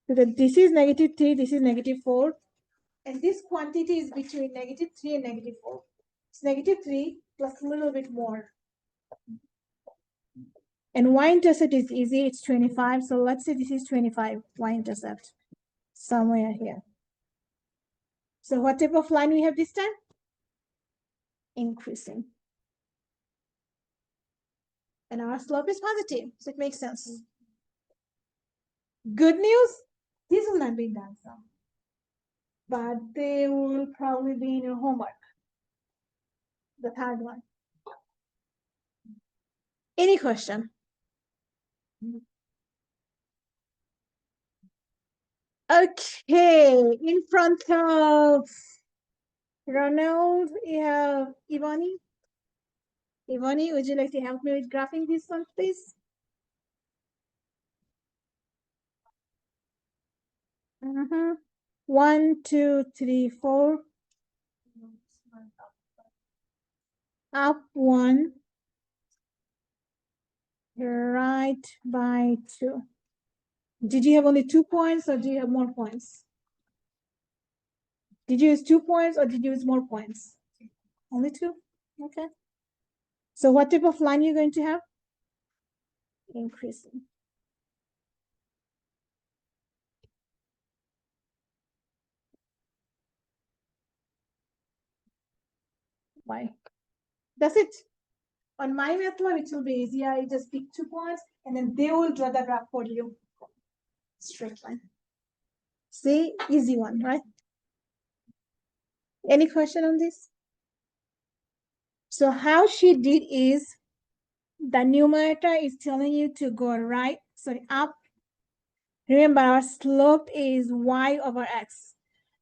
Because this is negative 3, this is negative 4. And this quantity is between negative 3 and negative 4. It's negative 3 plus a little bit more. And y-intercept is easy, it's 25. So let's say this is 25, y-intercept, somewhere here. So what type of line we have this time? Increasing. And our slope is positive, so it makes sense. Good news, this will not be done some. But they will probably be in your homework. The third one. Any question? Okay, in front of Ronald, you have Ivani. Ivani, would you like to help me with graphing this one, please? 1, 2, 3, 4. Up 1. Right by 2. Did you have only 2 points or do you have more points? Did you use 2 points or did you use more points? Only 2? Okay. So what type of line are you going to have? Increasing. Why? That's it. On my method, it will be easier. You just pick 2 points and then they will draw the graph for you. Straight line. See, easy one, right? Any question on this? So how she did is the numerator is telling you to go up. Remember, our slope is y over x.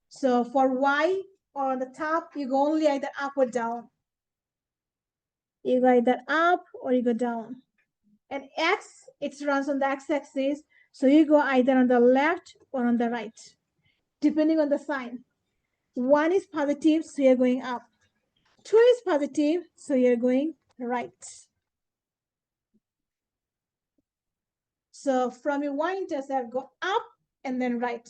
So for y or on the top, you go only either up or down. You go either up or you go down. And x, it runs on the x-axis, so you go either on the left or on the right, depending on the sign. 1 is positive, so you're going up. 2 is positive, so you're going right. So from your y-intercept, go up and then right.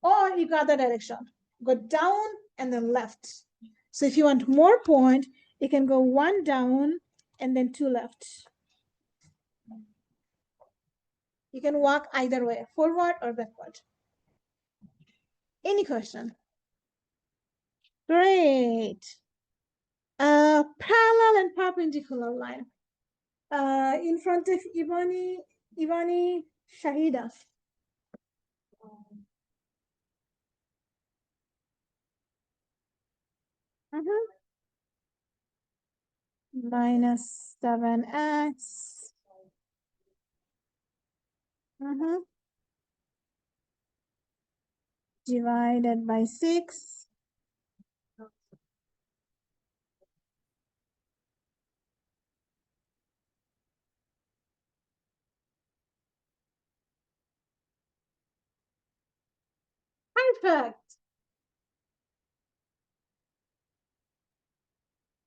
Or you go other direction. Go down and then left. So if you want more point, you can go 1 down and then 2 left. You can walk either way, forward or backward. Any question? Great. Parallel and perpendicular line. In front of Ivani, Shahida. Minus 7x. Divided by 6. Perfect.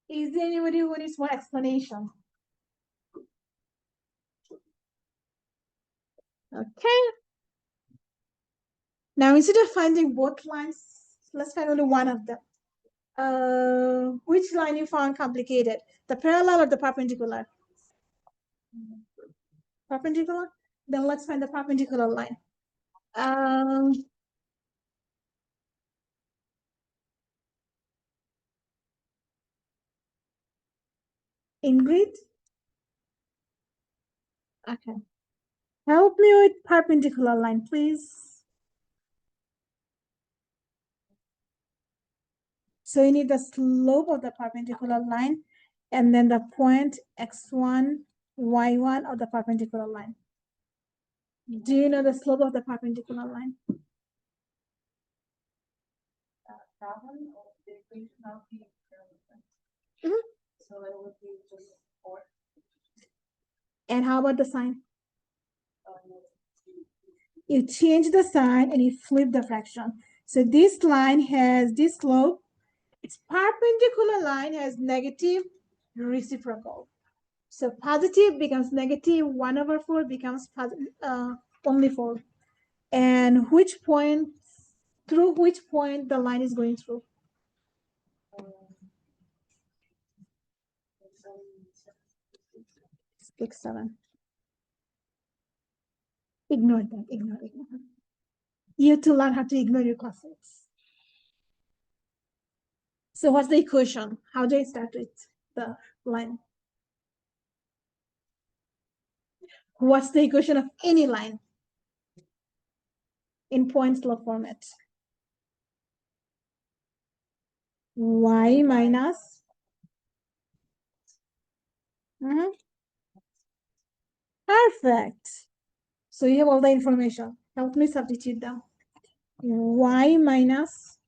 Is there anybody who needs more explanation? Okay. Now, instead of finding both lines, let's find only one of them. Which line you found complicated? The parallel or the perpendicular? Perpendicular? Then let's find the perpendicular line. Ingrid? Okay. Help me with perpendicular line, please. So you need the slope of the perpendicular line and then the point x1, y1 of the perpendicular line. Do you know the slope of the perpendicular line? So it would be just 4. And how about the sign? You change the sign and you flip the fraction. So this line has this slope. Its perpendicular line has negative reciprocal. So positive becomes negative, 1 over 4 becomes only 4. And through which point the line is going through? 6, 7. Ignore that, ignore. You have to learn how to ignore your classmates. So what's the equation? How do I start with the line? What's the equation of any line in point slope format? Y minus. Perfect. So you have all the information. Help me substitute them. Y minus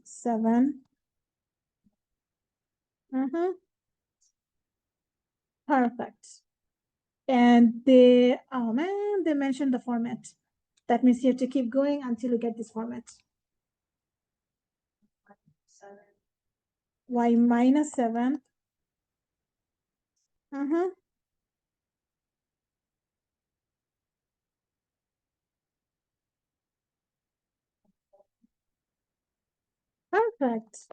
7. Perfect. And they, oh man, they mentioned the format. That means you have to keep going until you get this format. Y minus 7. Perfect.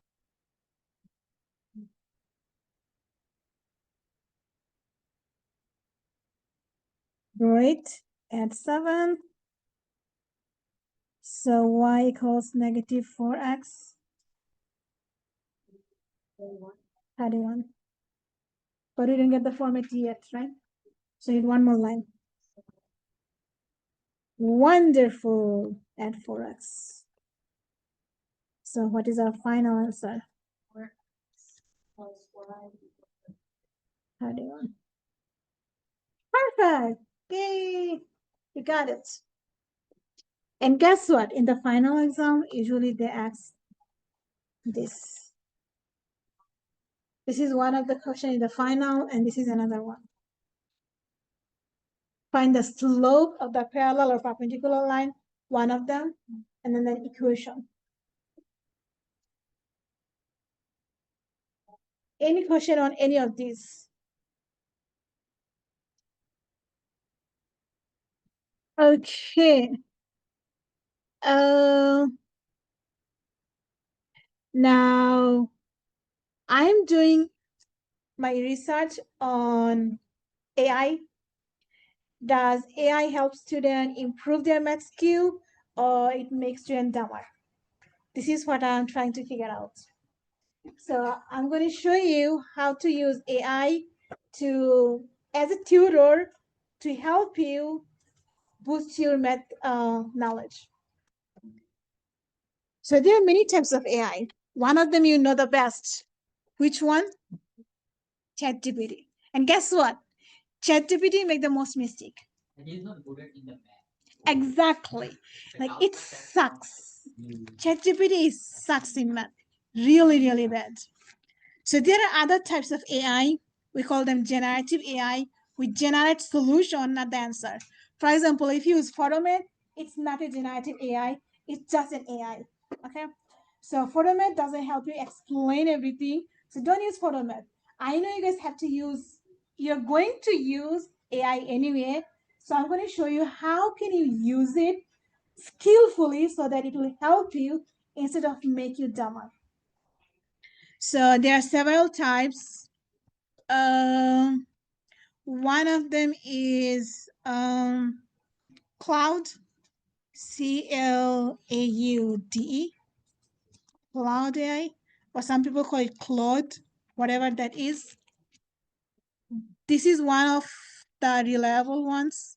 Great. Add 7. So y equals negative 4x. 31. But we didn't get the format yet, right? So you need one more line. Wonderful. Add 4x. So what is our final answer? 31. Perfect. Yay. You got it. And guess what? In the final exam, usually they ask this. This is one of the questions in the final, and this is another one. Find the slope of the parallel or perpendicular line, one of them, and then the equation. Any question on any of these? Okay. Now I'm doing my research on AI. Does AI help students improve their math skill, or it makes students dumber? This is what I'm trying to figure out. So I'm going to show you how to use AI as a tutor to help you boost your math knowledge. So there are many types of AI. One of them you know the best. Which one? ChatGPT. And guess what? ChatGPT make the most mistake. And he's not good in the math. Exactly. Like it sucks. ChatGPT sucks in math. Really, really bad. So there are other types of AI. We call them generative AI. We generate solution, not the answer. For example, if you use Photomat, it's not a generative AI. It's just an AI. Okay. So Photomat doesn't help you explain everything. So don't use Photomat. I know you guys have to use. You're going to use AI anyway. So I'm going to show you how can you use it skillfully so that it will help you instead of make you dumber. So there are several types. One of them is Cloud, CLAUDE, Cloud AI, or some people call it Claude, whatever that is. This is one of the reliable ones.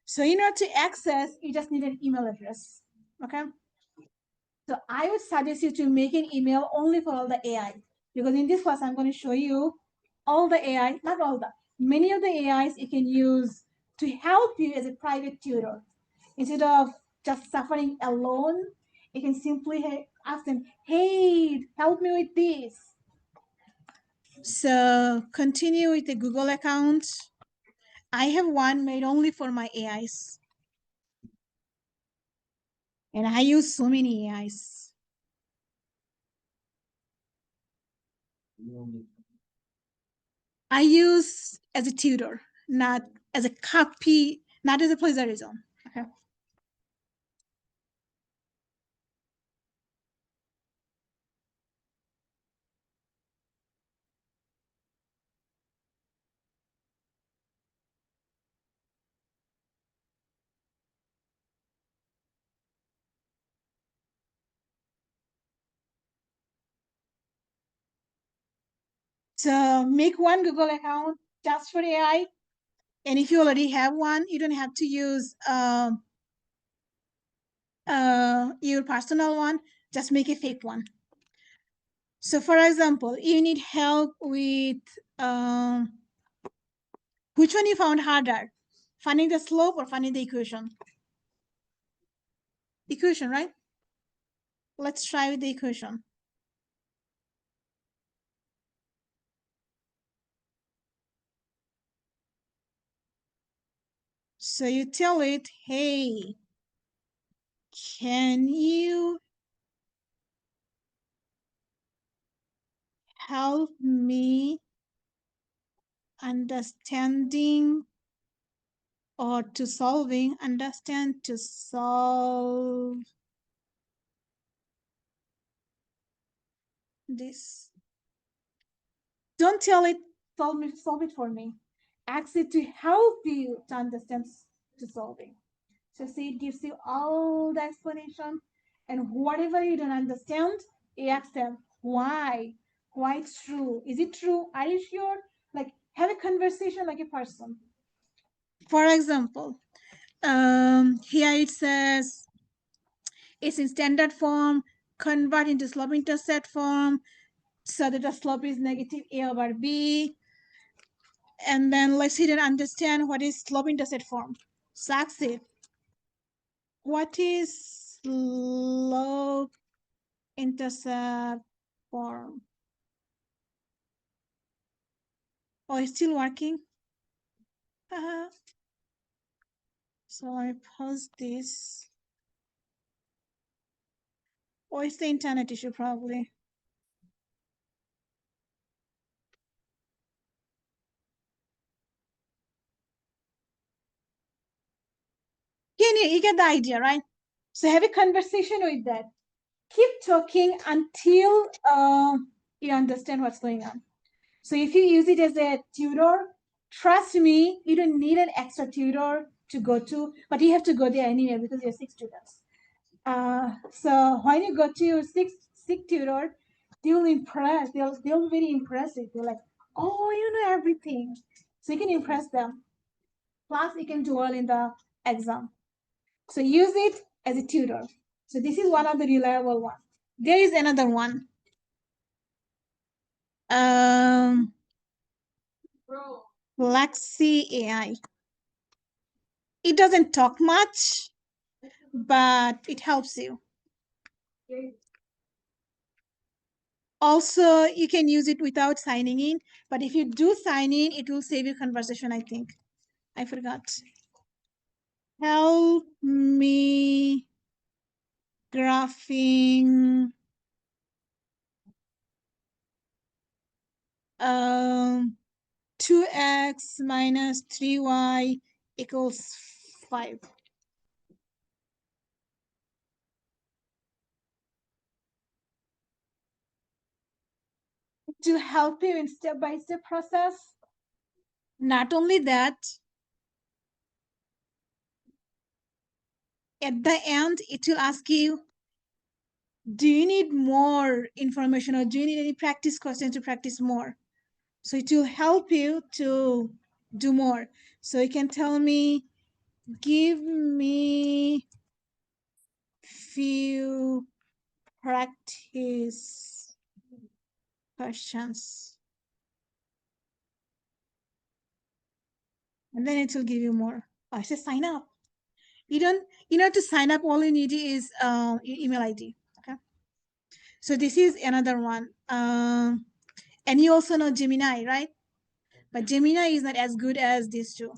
So in order to access, you just need an email address, okay? So I would suggest you to make an email only for all the AI, because in this class, I'm going to show you all the AI, not all the, many of the AIs you can use to help you as a private tutor. Instead of just suffering alone, you can simply ask them, hey, help me with this. So continue with the Google account. I have one made only for my AIs. And I use so many AIs. I use as a tutor, not as a copy, not as a plagiarism. Okay. So make one Google account just for AI. And if you already have one, you don't have to use your personal one. Just make a fake one. So for example, you need help with which one you found harder? Finding the slope or finding the equation? Equation, right? Let's try with the equation. So you tell it, hey, can you help me understand to solve this. Don't tell it, solve it for me. Ask it to help you to understand to solving. So see, it gives you all the explanation, and whatever you don't understand, you ask them why. Why it's true? Is it true? Are you sure? Like have a conversation like a person. For example, here it says it's in standard form, convert into slope intercept form, so that the slope is negative a over b. And then let's see and understand what is slope intercept form. Saxit. What is slope intercept form? Oh, it's still working. So I pause this. Oh, it's the internet issue probably. You get the idea, right? So have a conversation with that. Keep talking until you understand what's going on. So if you use it as a tutor, trust me, you don't need an extra tutor to go to, but you have to go there anyway because you're 6 students. So when you go to your six tutor, they'll impress. They'll be very impressive. They're like, oh, you know everything. So you can impress them. Plus, you can do well in the exam. So use it as a tutor. So this is one of the reliable ones. There is another one. Lec2 AI. It doesn't talk much, but it helps you. Also, you can use it without signing in, but if you do sign in, it will save your conversation, I think. I forgot. Help me graphing 2x minus 3y equals 5. To help you in step-by-step process. Not only that, at the end, it will ask you, do you need more information or do you need any practice questions to practice more? So it will help you to do more. So you can tell me, give me few practice questions. And then it will give you more. Oh, I say sign up. You know, to sign up, all you need is your email ID. Okay. So this is another one. And you also know Gemini, right? But Gemini is not as good as these two.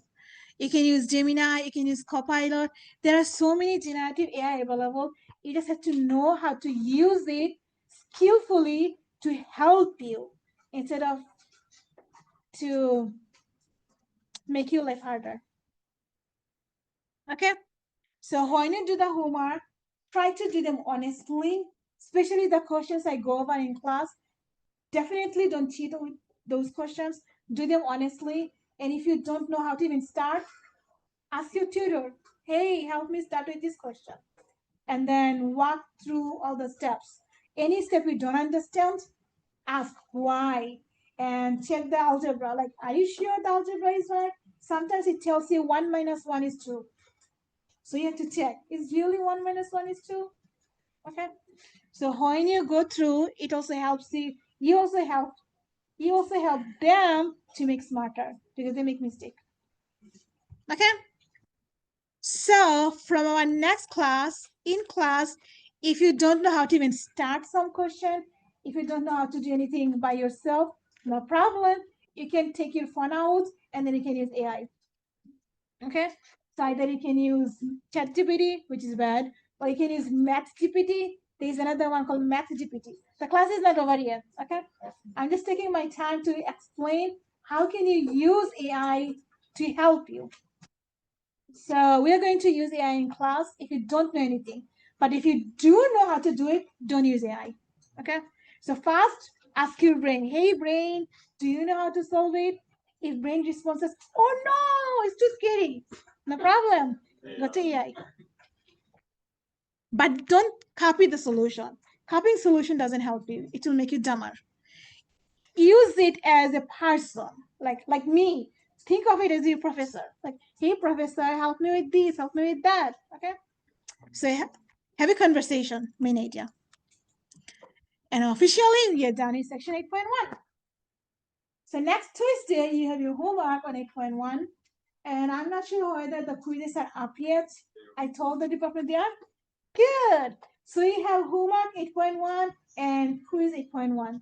You can use Gemini, you can use Copilot. There are so many generative AI available. You just have to know how to use it skillfully to help you instead of to make your life harder. Okay? So when you do the homework, try to do them honestly, especially the questions I go over in class. Definitely don't cheat with those questions. Do them honestly. And if you don't know how to even start, ask your tutor, hey, help me start with this question. And then walk through all the steps. Any step you don't understand, ask why. And check the algebra. Like, are you sure the algebra is right? Sometimes it tells you 1 minus 1 is 2. So you have to check, is really 1 minus 1 is 2? Okay. So when you go through, it also helps you. You also help them to make smarter because they make mistake. Okay. So from our next class, in class, if you don't know how to even start some question, if you don't know how to do anything by yourself, no problem. You can take your phone out and then you can use AI. Okay. So either you can use ChatGPT, which is bad, or you can use MathGPT. There's another one called MathGPT. The class is not over yet, okay? I'm just taking my time to explain how can you use AI to help you. So we are going to use AI in class if you don't know anything. But if you do know how to do it, don't use AI, okay? So first, ask your brain, hey brain, do you know how to solve it? If brain responds, oh no, it's too scary. No problem, go to AI. But don't copy the solution. Copying solution doesn't help you. It will make you dumber. Use it as a person, like me. Think of it as your professor. Like, hey professor, help me with this, help me with that. Okay. So have a conversation, main idea. And officially we are done in section 8.1. So next Tuesday you have your homework on 8.1. And I'm not sure whether the quizzes are up yet. I told the department they are. Good. So you have homework 8.1 and quiz 8.1.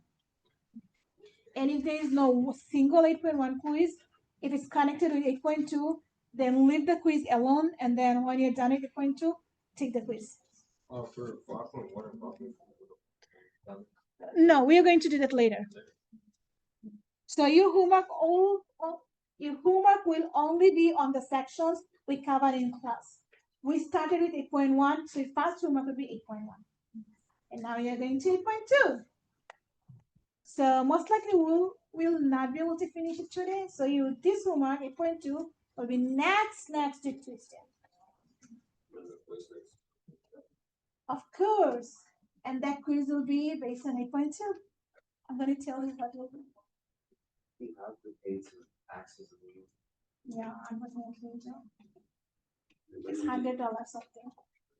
And if there is no single 8.1 quiz, if it's connected with 8.2, then leave the quiz alone. And then when you're done at 8.2, take the quiz. For 5.1 and No, we are going to do that later. So your homework will only be on the sections we covered in class. We started with 8.1, so your first homework will be 8.1. And now you're going to 8.2. So most likely we'll not be able to finish it today. So this homework 8.2 will be next Tuesday. Of course. And that quiz will be based on 8.2. I'm going to tell you what it will be. you have to pay to access the Yeah, unfortunately. It's $100 something.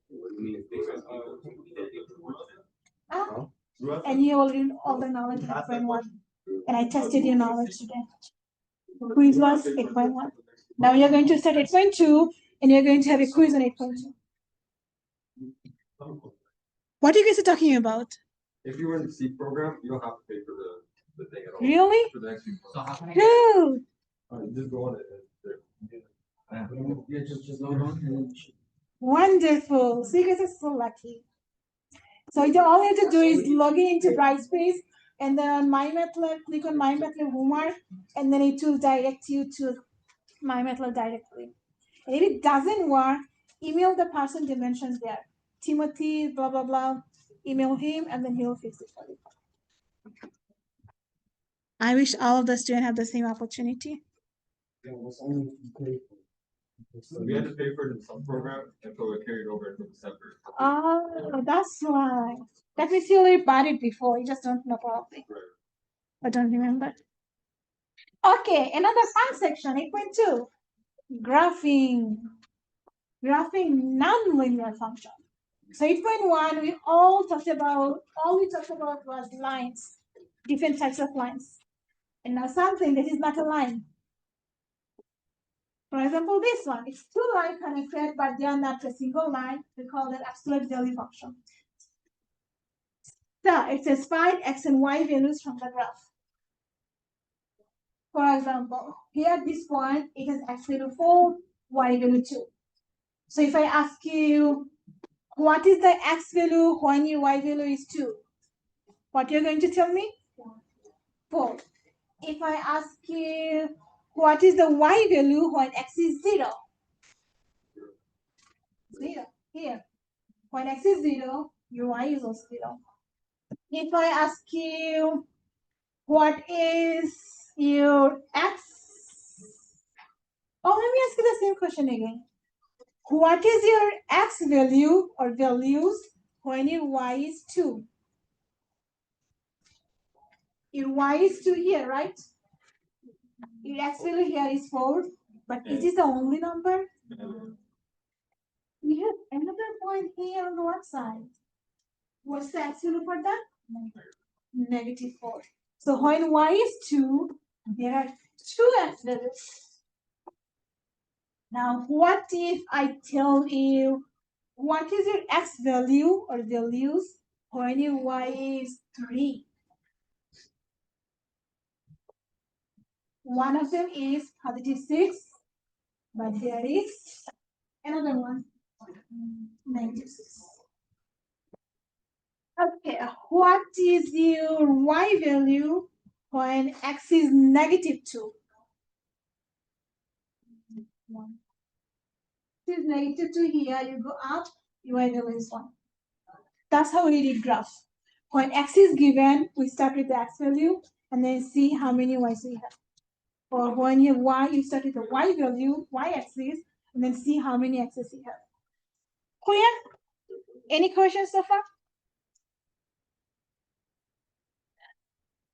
What do you mean if And you will read all the knowledge in 8.1. And I tested your knowledge today. Quiz was 8.1. Now you're going to start 8.2 and you're going to have a quiz on 8.2. What are you guys talking about? If you were in the C program, you don't have to pay for the thing at all. Really? For the next week. Who? Just go on it. Yeah, just log on. Wonderful. So you guys are so lucky. So all you have to do is log in into Brightspace and then on MyMathLab, click on MyMathLab homework, and then it will direct you to MyMathLab directly. And if it doesn't work, email the person dimensions there. Timothy, blah, blah, blah. Email him and then he'll fix it for you. I wish all of the students have the same opportunity. We had to pay for it in some program, and so it carried over into the separate. Oh, that's why. That means you already bought it before. You just don't know probably. Right. I don't remember. Okay, another fun section, 8.2. Graphing. Graphing nonlinear function. So 8.1, all we talked about was lines, different types of lines. And now something that is not a line. For example, this one, it's two lines connected, but they are not a single line. We call that absolute value function. So it says find x and y values from the graph. For example, here at this point, it has x value 4, y value 2. So if I ask you, what is the x value when your y value is 2? What you're going to tell me? 4. If I ask you, what is the y value when x is 0? 0. Here. When x is 0, your y is also 0. If I ask you, what is your x? Oh, let me ask you the same question again. What is your x value or values when your y is 2? Your y is 2 here, right? Your x value here is 4, but is this the only number? We have another point here on the one side. What's the x value for that? Negative 4. So when y is 2, there are 2 x values. Now, what if I tell you, what is your x value or values when your y is 3? One of them is positive 6, but there is Another one. Negative 6. Okay, what is your y value when x is negative 2? 1. It is negative 2 here, you go up, your y value is 1. That's how we read graph. When x is given, we start with the x value and then see how many y's we have. Or when you have y, you start with the y value, y-axis, and then see how many x's you have. Clear? Any questions so far?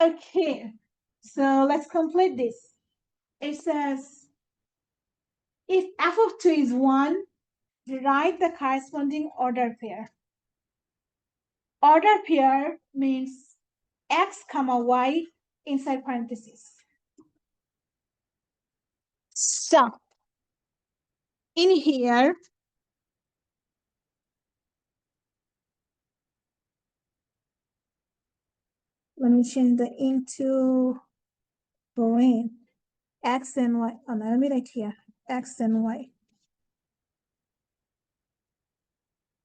Okay, so let's complete this. It says, if f of 2 is 1, write the corresponding order pair. Order pair means x comma y inside parentheses. So, in here, let me change the into brain. X and Y. Oh, no, let me write here. X and Y.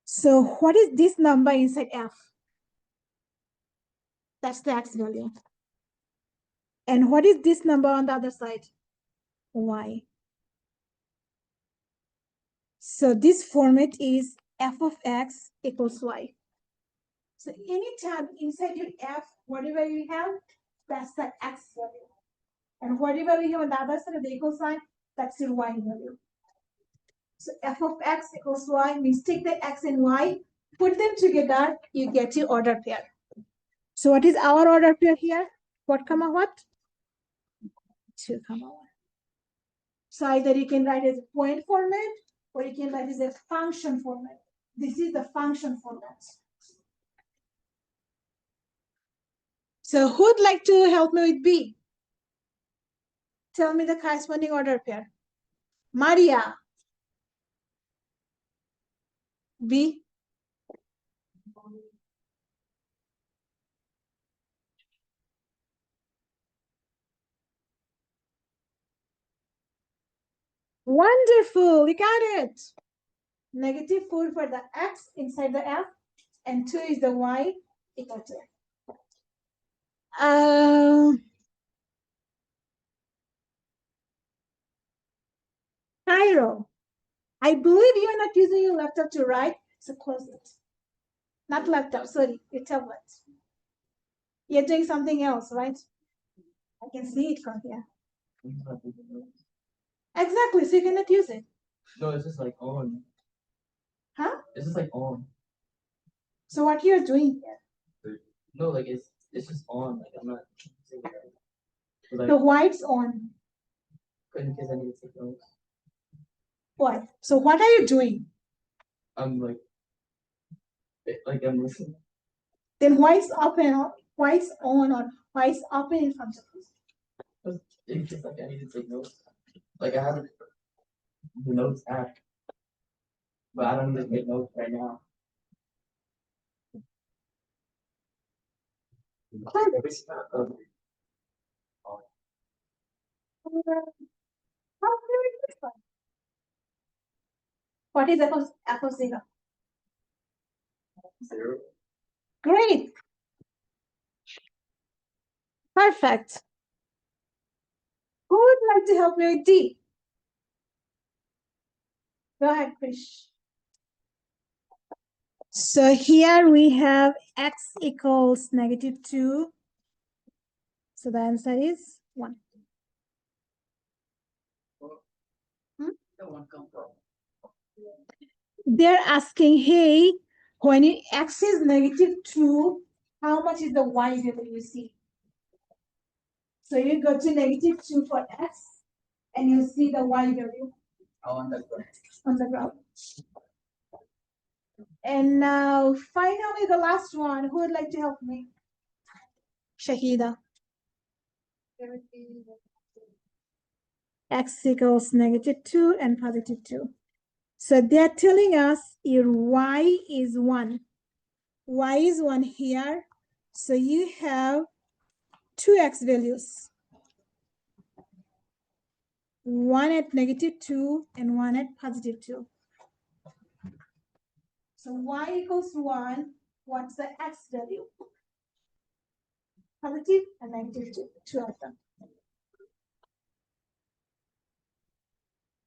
So what is this number inside F? That's the X value. And what is this number on the other side? Y. So this format is f of x equals y. So anytime inside your F, whatever you have, that's the X value. And whatever we have on the other side of the equal sign, that's your Y value. So f of x equals y means take the x and y, put them together, you get your order pair. So what is our order pair here? What comma what? 2 comma 1. So either you can write as a point format or you can write as a function format. This is the function format. So who'd like to help me with B? Tell me the corresponding order pair. Maria. B. Wonderful, you got it. Negative 4 for the x inside the F, and 2 is the y equal to. Cairo, I believe you are not using your laptop to write, so close it. Not laptop, sorry, your tablet. You're doing something else, right? I can see it from here. Exactly, so you cannot use it. No, it's just like on. Huh? It's just like on. So what you're doing here? No, like it's just on. Like I'm not saying it right. But, like, The white's on. in case I need to take notes. What? So what are you doing? I'm like I'm listening. Then white's open, white's on, or white's open in front of us. In case like I need to take notes. Like I have the notes app, but I don't need to take notes right now. What is f of 0? 0. Great. Perfect. Who would like to help me with D? Go ahead, Krish. So here we have x equals negative 2. So the answer is 1. They're asking, hey, when x is negative 2, how much is the y value you see? So you go to negative 2 for x, and you see the y value On the graph. And now, finally, the last one. Who would like to help me? Shahida. X equals negative 2 and positive 2. So they're telling us your y is 1. Y is 1 here. So you have 2 x values. 1 at negative 2 and 1 at positive 2. So y equals 1, what's the x value? Positive and negative 2, two of them.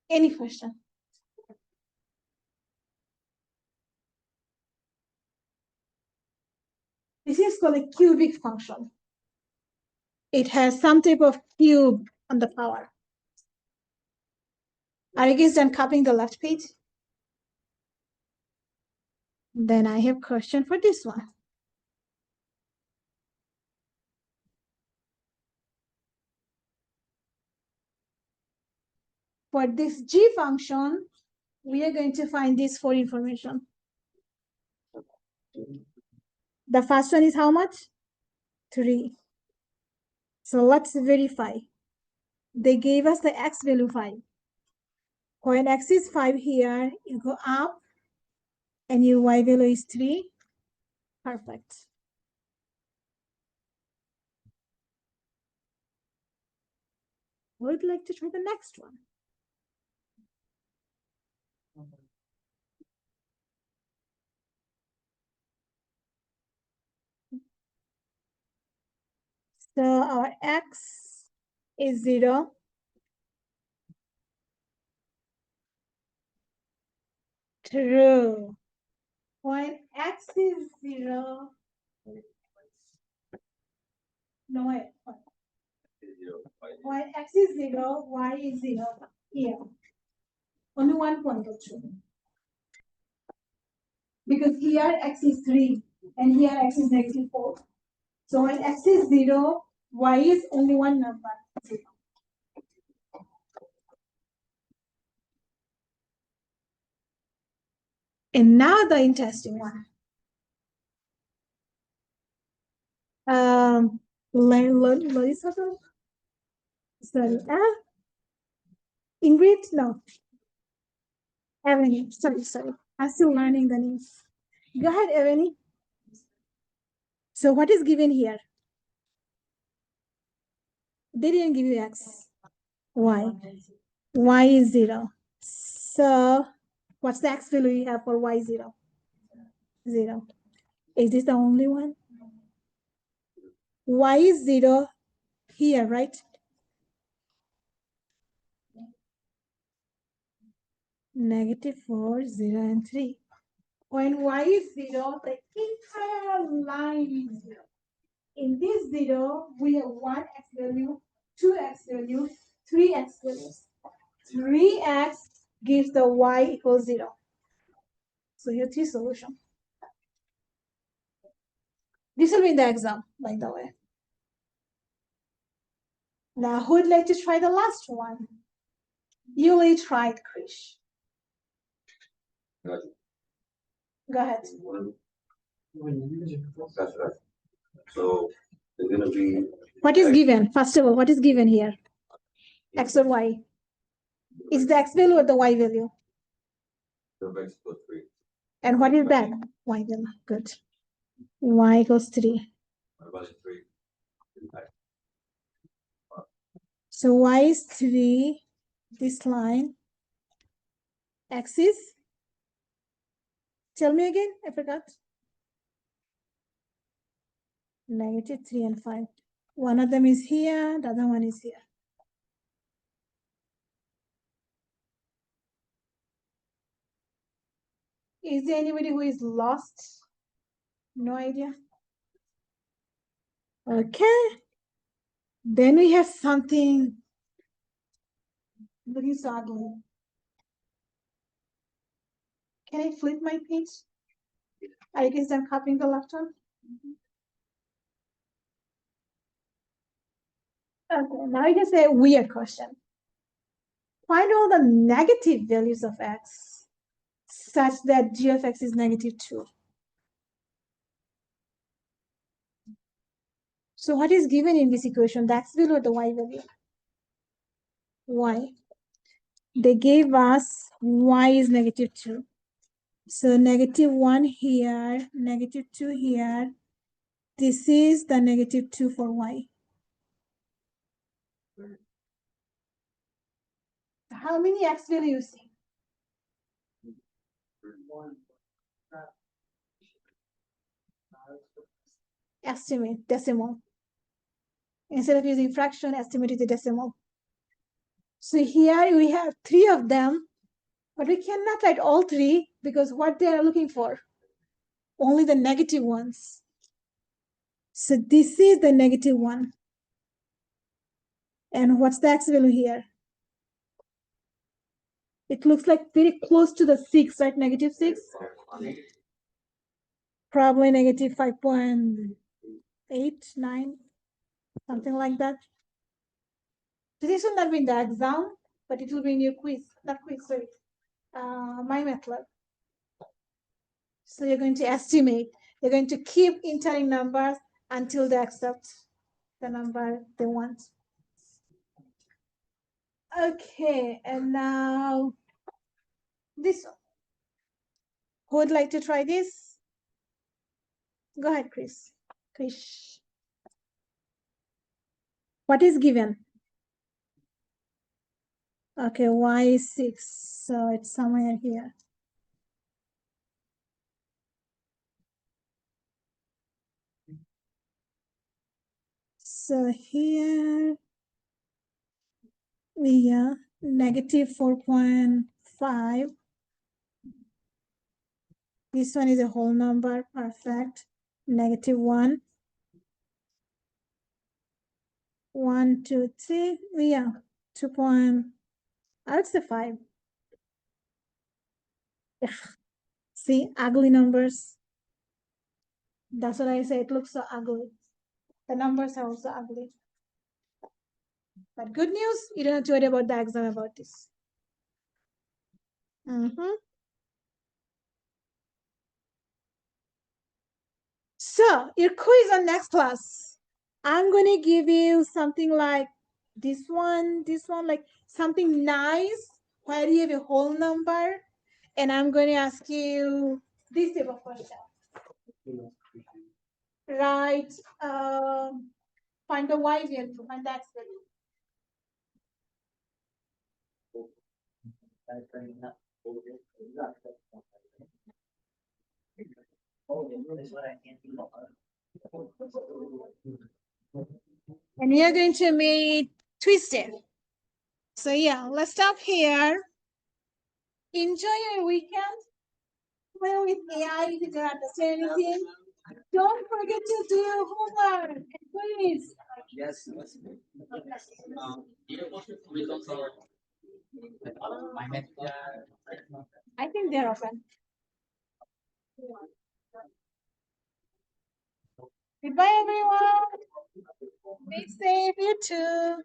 Any question? This is called a cubic function. It has some type of cube on the power. Are you guys done copying the left page? Then I have question for this one. For this g function, we are going to find this for information. The first one is how much? 3. So let's verify. They gave us the x value 5. When x is 5 here, you go up and your y value is 3. Perfect. Would like to try the next one. So our x is 0. True. When x is 0, no way. When x is 0, y is 0 here. Only one point of true. Because here x is 3 and here x is negative 4. So when x is 0, y is only one number. 0. And now the interesting one. Larissa, sorry, Ingrid, no. Ebony, sorry. I'm still learning the names. Go ahead, Ebony. So what is given here? They didn't give you x. Y. Y is 0. So what's the x value you have for y 0? 0. Is this the only one? Y is 0 here, right? Negative 4, 0, and 3. When y is 0, the entire line is 0. In this 0, we have 1 x value, 2 x value, 3 x values. 3x gives the y equals 0. So here 3 solutions. This will be in the exam, by the way. Now, who would like to try the last one? You will try it, Krish. Go ahead. That's right. So it's gonna be. What is given? First of all, what is given here? X or y? Is the x value or the y value? The x equals 3. And what is that? Y value. Good. Y equals 3. What about the 3? So y is 3. This line. X is? Tell me again. I forgot. Negative 3 and 5. One of them is here. The other one is here. Is there anybody who is lost? No idea? Okay. Then we have something looking so ugly. Can I flip my page? I guess I'm copying the left one. Okay, now I just say a weird question. Find all the negative values of x such that g of x is negative 2. So what is given in this equation? The x value or the y value? Y. They gave us y is negative 2. So negative 1 here, negative 2 here. This is the negative 2 for y. How many x values you see? Estimate, decimal. Instead of using fraction, estimate is a decimal. So here we have 3 of them, but we cannot write all 3 because what they are looking for? Only the negative ones. So this is the negative one. And what's the x value here? It looks like very close to the 6, right? Negative 6? Probably negative 5.8, 9, something like that. So this will not be in the exam, but it will be in your quiz. Not quiz, sorry. My method. So you're going to estimate. You're going to keep entering numbers until they accept the number they want. Okay, and now this one. Who would like to try this? Go ahead, Chris. Krish. What is given? Okay, y is 6, so it's somewhere here. So here we are negative 4.5. This one is a whole number, perfect. Negative 1. 1, 2, 3. Yeah, 2 point. I would say 5. See, ugly numbers. That's what I say. It looks so ugly. The numbers are also ugly. But good news, you don't have to worry about the exam about this. So, your quiz on next class. I'm going to give you something like this one, like something nice where you have a whole number. And I'm going to ask you this type of question. Right, find the y value, find the x value. And you're going to make twisted. So yeah, let's stop here. Enjoy your weekend. Well, with AI, if you don't understand anything, don't forget to do your homework. And please. Yes. I think they're open. Goodbye, everyone. Be safe, you too.